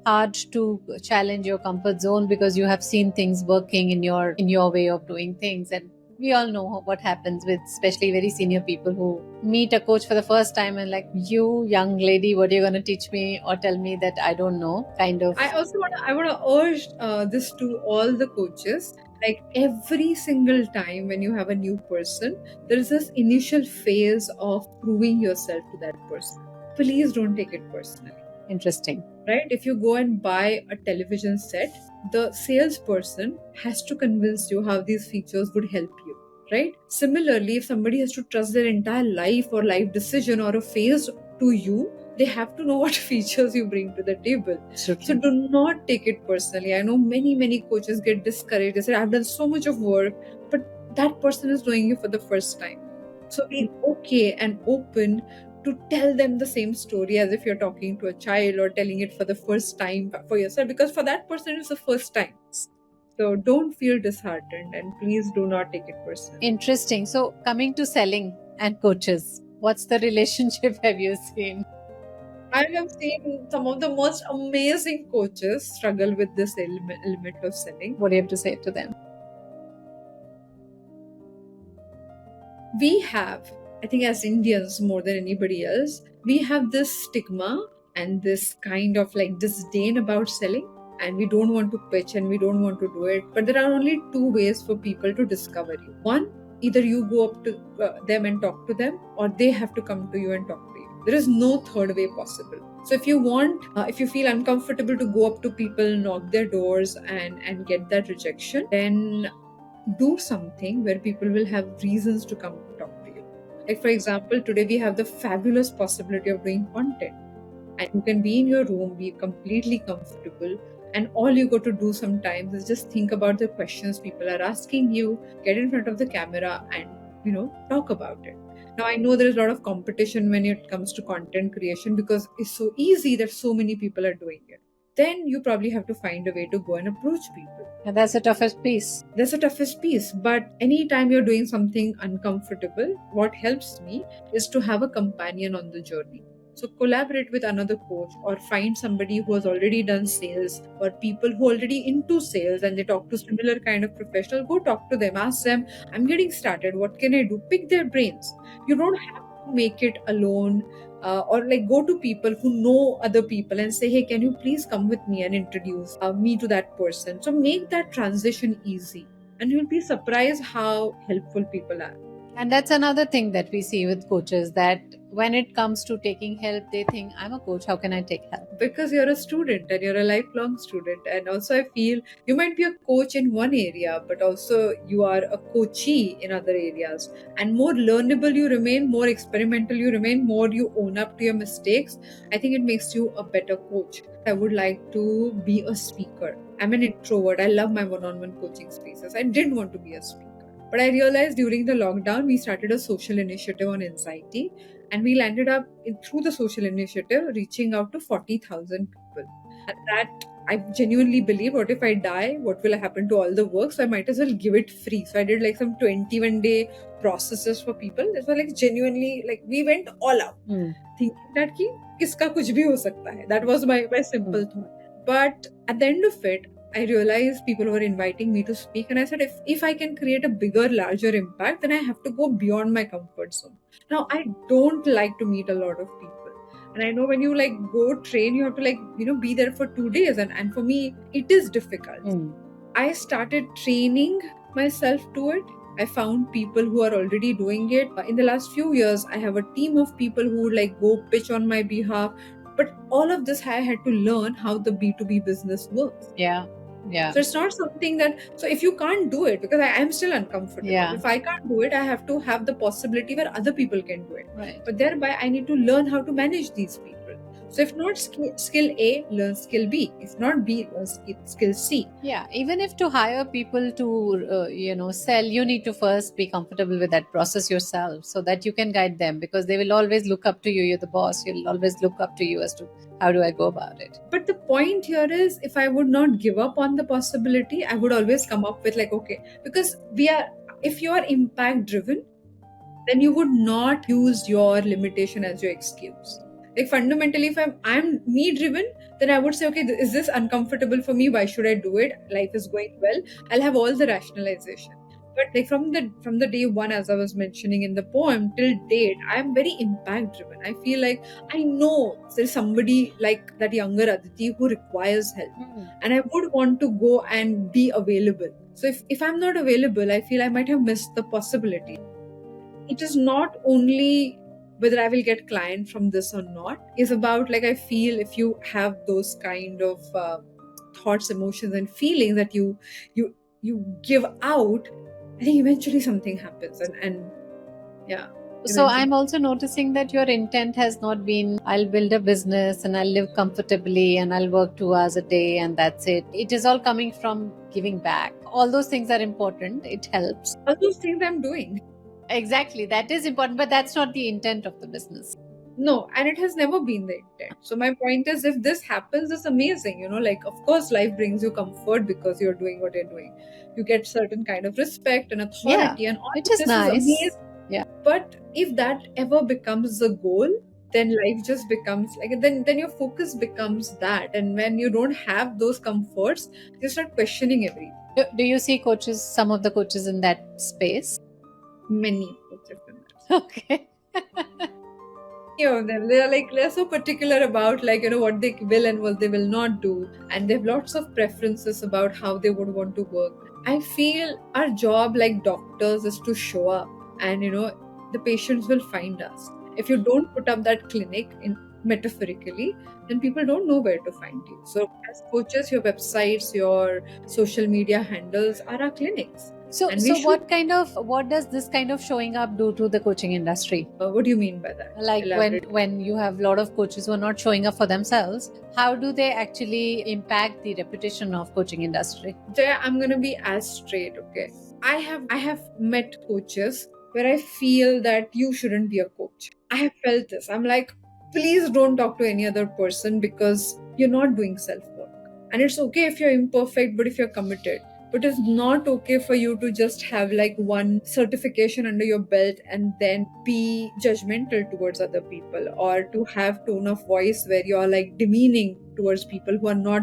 hard to challenge your comfort zone because you have seen things working in your way of doing things. And we all know what happens with especially very senior people who meet a coach for the first time and you young lady, what are you going to teach me or tell me that I don't know, kind of. I also want to urge this to all the coaches. Every single time when you have a new person, there is this initial phase of proving yourself to that person. Please don't take it personally. Interesting. Right? If you go and buy a television set, the salesperson has to convince you how these features would help you. Right? Similarly, if somebody has to trust their entire life or life decision or a phase to you, they have to know what features you bring to the table. So do not take it personally. I know many coaches get discouraged. They say, I've done so much of work, but that person is knowing you for the first time. So be okay and open to tell them the same story as if you're talking to a child or telling it for the first time for yourself, because for that person it's the first time. So don't feel disheartened, and please do not take it personally. Interesting. So coming to selling and coaches, what's the relationship have you seen? I have seen some of the most amazing coaches struggle with this element of selling. What do you have to say to them? We have, I think as Indians more than anybody else, we have this stigma and this kind of disdain about selling, and we don't want to pitch and we don't want to do it. But there are only two ways for people to discover you. One, either you go up to them and talk to them, or they have to come to you and talk to you. There is no third way possible. So if you feel uncomfortable to go up to people, knock their doors and get that rejection, then do something where people will have reasons to come talk to you. For example, today we have the fabulous possibility of doing content, and you can be in your room, be completely comfortable, and all you got to do sometimes is just think about the questions people are asking you, get in front of the camera and talk about it. Now, I know there is a lot of competition when it comes to content creation, because it's so easy that so many people are doing it. Then you probably have to find a way to go and approach people. And that's the toughest piece. That's the toughest piece. But anytime you're doing something uncomfortable, what helps me is to have a companion on the journey. So collaborate with another coach, or find somebody who has already done sales, or people who are already into sales and they talk to similar kind of professional. Go talk to them, ask them, I'm getting started, what can I do? Pick their brains. You don't have to make it alone. Or go to people who know other people and say, hey, can you please come with me and introduce me to that person? So make that transition easy, and you'll be surprised how helpful people are. And that's another thing that we see with coaches, that when it comes to taking help, they think, I'm a coach, how can I take help? Because you're a student and you're a lifelong student. And also, I feel you might be a coach in one area, but also you are a coachee in other areas. And more learnable you remain, more experimental you remain, more you own up to your mistakes, I think it makes you a better coach. I would like to be a speaker. I'm an introvert. I love my one-on-one coaching spaces. I didn't want to be a speaker. But I realized during the lockdown, we started a social initiative on anxiety, and we landed up through the social initiative reaching out to 40,000 people. And that I genuinely believe, what if I die? What will happen to all the work? So I might as well give it free. So I did like some 21-day processes for people. It was like genuinely, like we went all out, thinking that ki kiska kuch bhi ho sakta hai. That was my simple thought. But at the end of it, I realized people were inviting me to speak, and I said, if I can create a bigger, larger impact, then I have to go beyond my comfort zone. Now, I don't like to meet a lot of people. And I know when you like go train, you have to be there for 2 days. And for me, it is difficult. I started training myself to it. I found people who are already doing it. In the last few years, I have a team of people who would like go pitch on my behalf. But all of this, I had to learn how the B2B business works. Yeah. So it's not something that, so if you can't do it, because I am still uncomfortable. Yeah. If I can't do it, I have to have the possibility where other people can do it. Right. But thereby, I need to learn how to manage these people. So if not skill A, learn skill B. If not B, learn skill C. Yeah, even if to hire people to sell, you need to first be comfortable with that process yourself, so that you can guide them, because they will always look up to you. You're the boss. You'll always look up to you as to how do I go about it. But the point here is, if I would not give up on the possibility, I would always come up with like, okay, because if you are impact driven, then you would not use your limitation as your excuse. Like fundamentally, if I'm me driven, then I would say, okay, is this uncomfortable for me? Why should I do it? Life is going well. I'll have all the rationalization. But like from the day one, as I was mentioning in the poem, till date, I'm very impact driven. I feel like I know there's somebody like that younger Aditi who requires help, and I would want to go and be available. So if I'm not available, I feel I might have missed the possibility. It is not only whether I will get client from this or not. It's about like, I feel if you have those kind of thoughts, emotions, and feelings that you give out, I think eventually something happens. And yeah. So I'm also noticing that your intent has not been, I'll build a business and I'll live comfortably and I'll work 2 hours a day and that's it. It is all coming from giving back. All those things are important. It helps. All those things I'm doing. Exactly. That is important, but that's not the intent of the business. No, and it has never been the intent. So my point is, if this happens, it's amazing. Like, of course, life brings you comfort because you're doing what you're doing. You get certain kind of respect and authority, and all which is nice. amazing. Yeah. But if that ever becomes the goal, then life just becomes like, then your focus becomes that. And when you don't have those comforts, you start questioning everything. Do you see some of the coaches in that space? Many coaches in that. Okay. They're so particular about what they will and what they will not do, and they have lots of preferences about how they would want to work. I feel our job like doctors is to show up, and the patients will find us. If you don't put up that clinic metaphorically, then people don't know where to find you. So as coaches, your websites, your social media handles are our clinics. So what does this kind of showing up do to the coaching industry? What do you mean by that? Like when you have a lot of coaches who are not showing up for themselves, how do they actually impact the reputation of coaching industry? Jaya, I'm going to be as straight, okay? I have met coaches where I feel that you shouldn't be a coach. I have felt this. I'm like, please don't talk to any other person because you're not doing self-work. And it's okay if you're imperfect, but if you're committed. But it's not okay for you to just have like one certification under your belt and then be judgmental towards other people, or to have tone of voice where you're like demeaning towards people who are not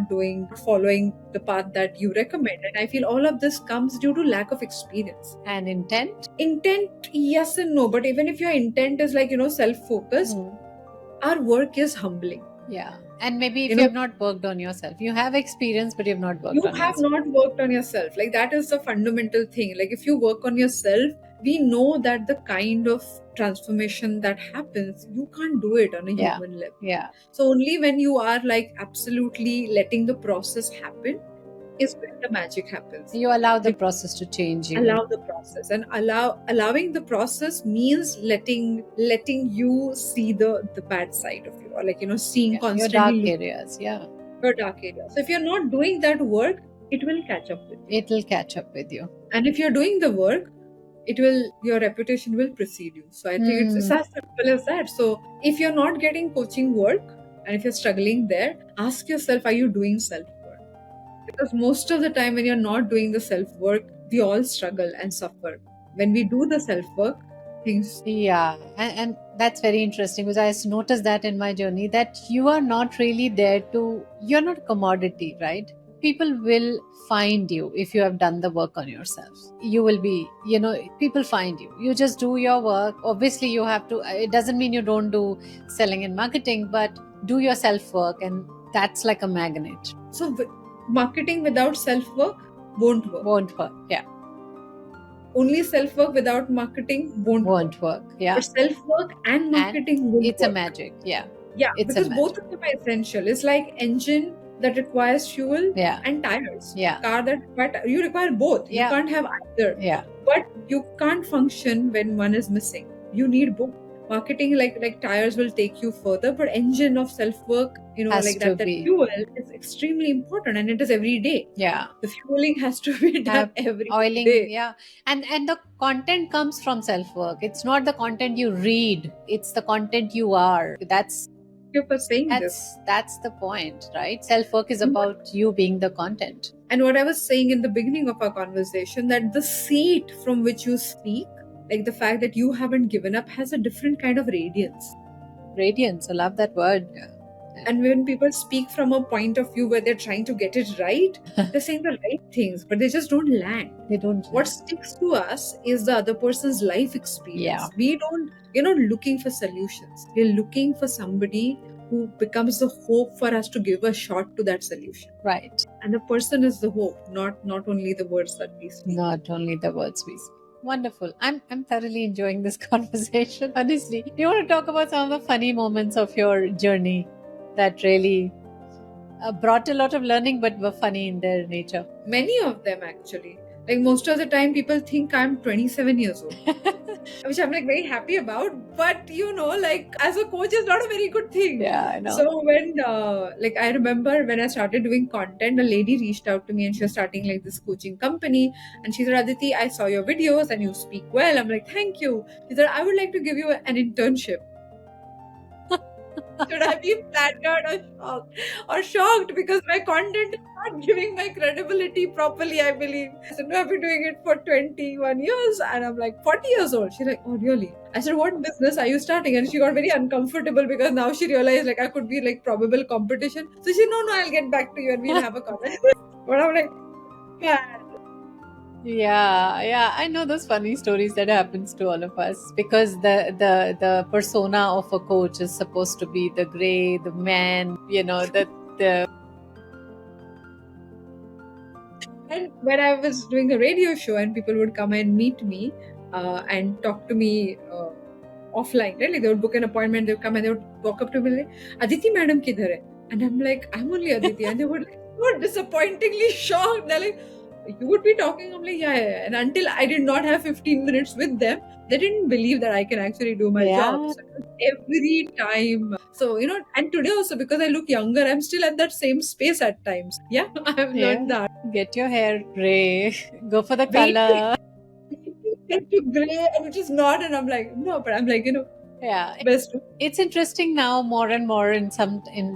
following the path that you recommend. And I feel all of this comes due to lack of experience. And intent? Intent, yes and no. But even if your intent is like, self-focused, our work is humbling. Yeah. And maybe if you have not worked on yourself, you have experience, but you have not worked on yourself. You have not worked on yourself. Like that is the fundamental thing. Like if you work on yourself, we know that the kind of transformation that happens, you can't do it on a Yeah. human level. Yeah. So only when you are like absolutely letting the process happen is when the magic happens. You allow the process to change you. Allow the process, and allowing the process means letting you see the bad side of you, or like seeing Yeah, your constantly dark areas. Yeah. your dark area. So if you're not doing that work, it will catch up with you. It will catch up with you. And if you're doing the work, your reputation will precede you. So I think it's as simple as that. So if you're not getting coaching work, and if you're struggling there, ask yourself, are you doing self work? Because most of the time when you're not doing the self work, we all struggle and suffer. When we do the self work, things. Yeah, and that's very interesting because I noticed that in my journey that you are not really there to, you're not a commodity, right? People will find you if you have done the work on yourself. You will be, people find you. You just do your work. Obviously, you have to, it doesn't mean you don't do selling and marketing, but do your self work, and that's like a magnet. So marketing without self work won't work. Won't work. Yeah. Only self work without marketing won't work. Yeah. But self work and marketing won't it's work. a magic. Yeah. Yeah, It's because both of them are essential. It's like engine that requires fuel and tires. Yeah. Car that you require both. You can't have either. Yeah. But you can't function when one is missing. You need both. Marketing like tires will take you further, but engine of self work, Has like to that be. fuel is extremely important, and it is every day. Yeah. The fueling has to be done every Oiling, day. yeah. And the content comes from self work. It's not the content you read, it's the content you are. That's you for saying this. That's the point, right? Self work is about you being the content. And what I was saying in the beginning of our conversation, that the seat from which you speak, like the fact that you haven't given up, has a different kind of radiance. Radiance, I love that word. And when people speak from a point of view where they're trying to get it right, they're saying the right things, but they just don't land. They don't. What sticks to us is the other person's life experience. Yeah. We're not looking for solutions. We're looking for somebody who becomes the hope for us to give a shot to that solution. Right. And the person is the hope, not only the words that we speak. Not only the words we speak. Wonderful. I'm thoroughly enjoying this conversation. Honestly, do you want to talk about some of the funny moments of your journey that really brought a lot of learning but were funny in their nature? Many of them, actually. Like most of the time people think I'm 27 years old, which I'm like very happy about. But like as a coach is not a very good thing. Yeah, I know. So when like I remember when I started doing content, a lady reached out to me and she was starting like this coaching company, and she said, Aditi, I saw your videos and you speak well. I'm like, thank you. She said, I would like to give you an internship. Should I be flattered or shocked because my content is not giving my credibility properly, I believe. I said, no, I've been doing it for 21 years and I'm like 40 years old. She's like, oh, really? I said, what business are you starting? And she got very uncomfortable because now she realized like I could be like probable competition. So she said, no, I'll get back to you and we'll have a conversation. But I'm like, man. Yeah, I know those funny stories that happens to all of us, because the persona of a coach is supposed to be the gray, the man, the And when I was doing a radio show and people would come and meet me and talk to me offline, right? Like they would book an appointment, they would come and they would walk up to me like, Aditi madam kidhar hai? And I'm like, I'm only Aditi. And they would like, so disappointingly shocked. They're like, you would be talking? I'm like, yeah. And until I did not have 15 minutes with them, they didn't believe that I can actually do my job. So every time. So, and today also, because I look younger, I'm still at that same space at times. Yeah, I've learned that. Get your hair gray, go for the color. Get to gray, which is not, and I'm like, no, but I'm like, yeah, best. It's interesting now, more and more in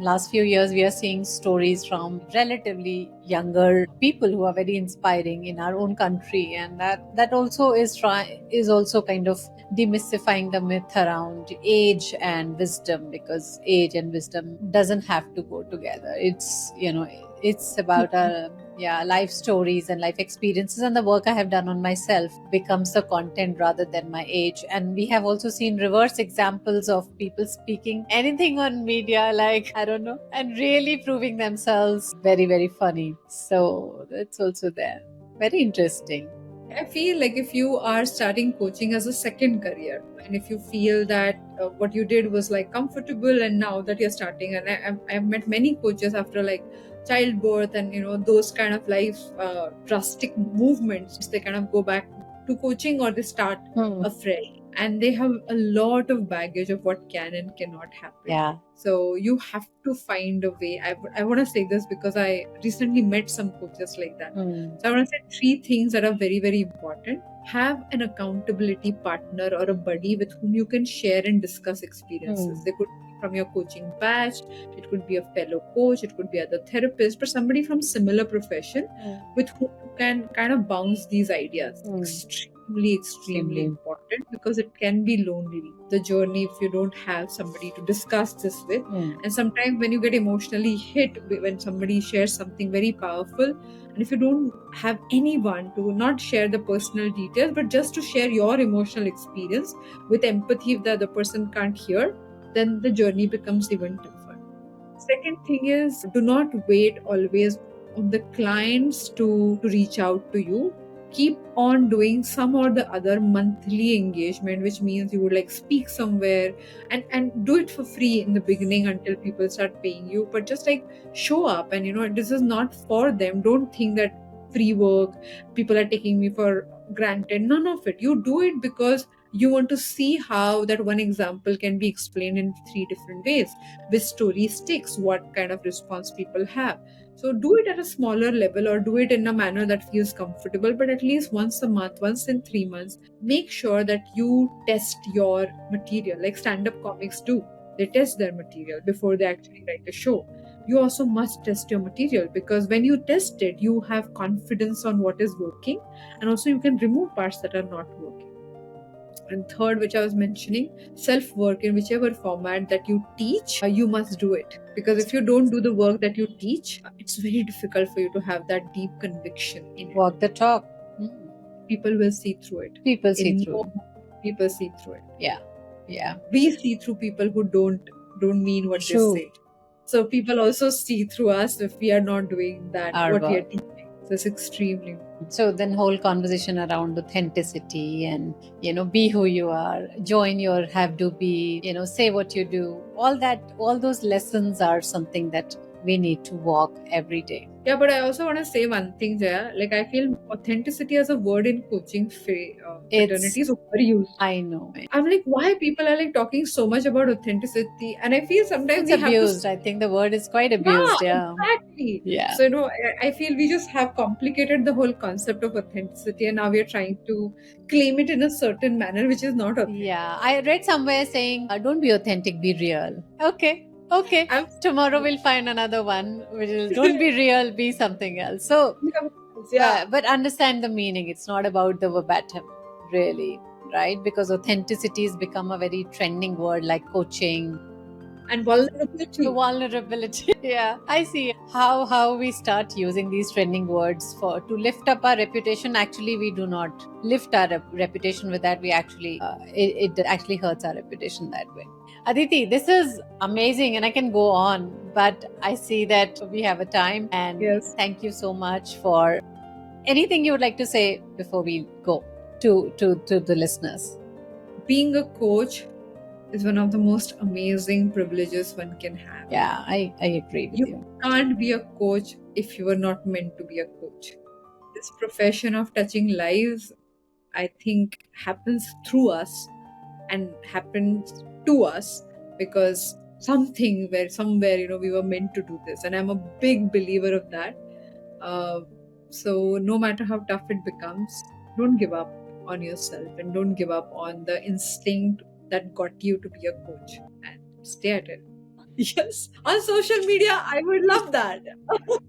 last few years we are seeing stories from relatively younger people who are very inspiring in our own country, and that also is also kind of demystifying the myth around age and wisdom, because age and wisdom doesn't have to go together. It's it's about our life stories and life experiences, and the work I have done on myself becomes the content rather than my age. And we have also seen reverse examples of people speaking anything on media, like, I don't know, and really proving themselves very, very funny. So that's also there. Very interesting. I feel like if you are starting coaching as a second career, and if you feel that what you did was like comfortable, and now that you're starting, and I've met many coaches after like childbirth and those kind of life drastic movements, they kind of go back to coaching or they start afresh, and they have a lot of baggage of what can and cannot happen. Yeah. So you have to find a way. I want to say this because I recently met some coaches like that. So I want to say 3 things that are very, very important. Have an accountability partner or a buddy with whom you can share and discuss experiences. They could be from your coaching batch, it could be a fellow coach, it could be other therapist, but somebody from similar profession with whom you can kind of bounce these ideas. Extremely important, because it can be lonely, the journey, if you don't have somebody to discuss this with. And sometimes when you get emotionally hit when somebody shares something very powerful, and if you don't have anyone to not share the personal details but just to share your emotional experience with empathy, if the other person can't hear, then the journey becomes even tougher. Second thing is, do not wait always on the clients to reach out to you. Keep on doing some or the other monthly engagement, which means you would like speak somewhere and do it for free in the beginning until people start paying you. But just like show up, and this is not for them. Don't think that free work, people are taking me for granted. None of it. You do it because you want to see how that one example can be explained in 3 different ways. Which story sticks, what kind of response people have. So do it at a smaller level, or do it in a manner that feels comfortable, but at least once a month, once in 3 months. Make sure that you test your material, like stand-up comics do. They test their material before they actually write a show. You also must test your material, because when you test it, you have confidence on what is working, and also you can remove parts that are not working. And third, which I was mentioning, self-work in whichever format that you teach, you must do it. Because if you don't do the work that you teach, it's very difficult for you to have that deep conviction in it. Walk the talk. People will see through it. People see through it. People see through it. Yeah. We see through people who don't mean what True. they say. So people also see through us if we are not doing that, Our what we are work. teaching. So it's extremely important. So then whole conversation around authenticity and, be who you are, join your have to be, say what you do, all those lessons are something that we need to walk every day. Yeah, but I also want to say one thing, Jaya. Like, I feel authenticity as a word in coaching fraternity is overused. I know. I'm like, why people are like talking so much about authenticity? And I feel sometimes It's we abused. have I think the word is quite abused. Yeah. Exactly. Yeah. So, I feel we just have complicated the whole concept of authenticity, and now we are trying to claim it in a certain manner, which is not authentic. Yeah. I read somewhere saying, don't be authentic, be real. Okay. Tomorrow we'll find another one, which is don't be real, be something else. So, but understand the meaning. It's not about the verbatim, really, right? Because authenticity has become a very trending word, like coaching. And vulnerability. Yeah, I see how we start using these trending words to lift up our reputation. Actually, we do not lift our reputation with that. We actually it actually hurts our reputation that way. Aditi, this is amazing, and I can go on, but I see that we have a time. And yes, thank you so much for anything you would like to say before we go to the listeners. Being a coach is one of the most amazing privileges one can have. Yeah, I agree with you. You can't be a coach if you were not meant to be a coach. This profession of touching lives, I think, happens through us and happens to us because somewhere, we were meant to do this. And I'm a big believer of that. So no matter how tough it becomes, don't give up on yourself and don't give up on the instinct that got you to be a coach, and stay at it. Yes, on social media, I would love that.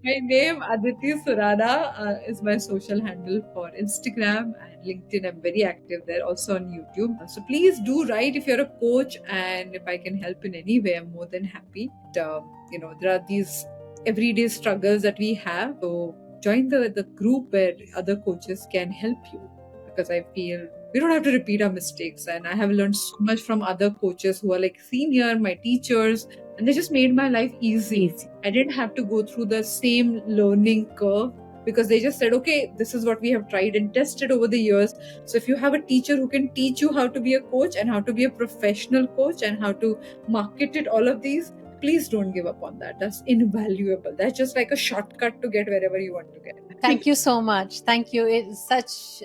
My name Aditi Surana is my social handle for Instagram and LinkedIn. I'm very active there, also on YouTube. So please do write if you're a coach, and if I can help in any way, I'm more than happy. There are these everyday struggles that we have. So join the group where other coaches can help you, because I feel we don't have to repeat our mistakes. And I have learned so much from other coaches who are like senior, my teachers, and they just made my life easy. I didn't have to go through the same learning curve because they just said, okay, this is what we have tried and tested over the years. So if you have a teacher who can teach you how to be a coach and how to be a professional coach and how to market it, all of these, please don't give up on that. That's invaluable. That's just like a shortcut to get wherever you want to get. Thank you so much. Thank you. It's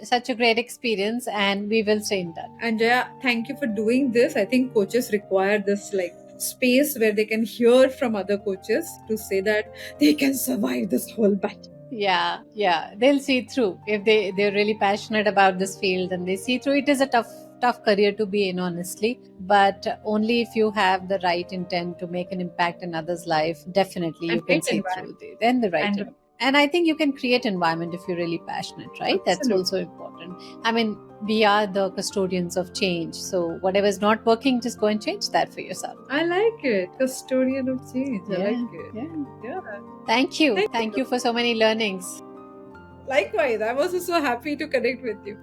such a great experience, and we will stay in touch. And Jaya, thank you for doing this. I think coaches require this like space where they can hear from other coaches to say that they can survive this whole battle. Yeah, they'll see through. If they're really passionate about this field and they see through. It is a tough career to be in, honestly, but only if you have the right intent to make an impact in others' life, definitely you And can right see environment. through then the right And- environment. And I think you can create environment if you're really passionate, right? That's Absolutely. also important. I mean, we are the custodians of change, so whatever is not working, just go and change that for yourself. I like it. Custodian of change. I Yeah, like it. yeah. Yeah. Thank you. Thank Thank you. you for so many learnings. Likewise, I'm also so happy to connect with you.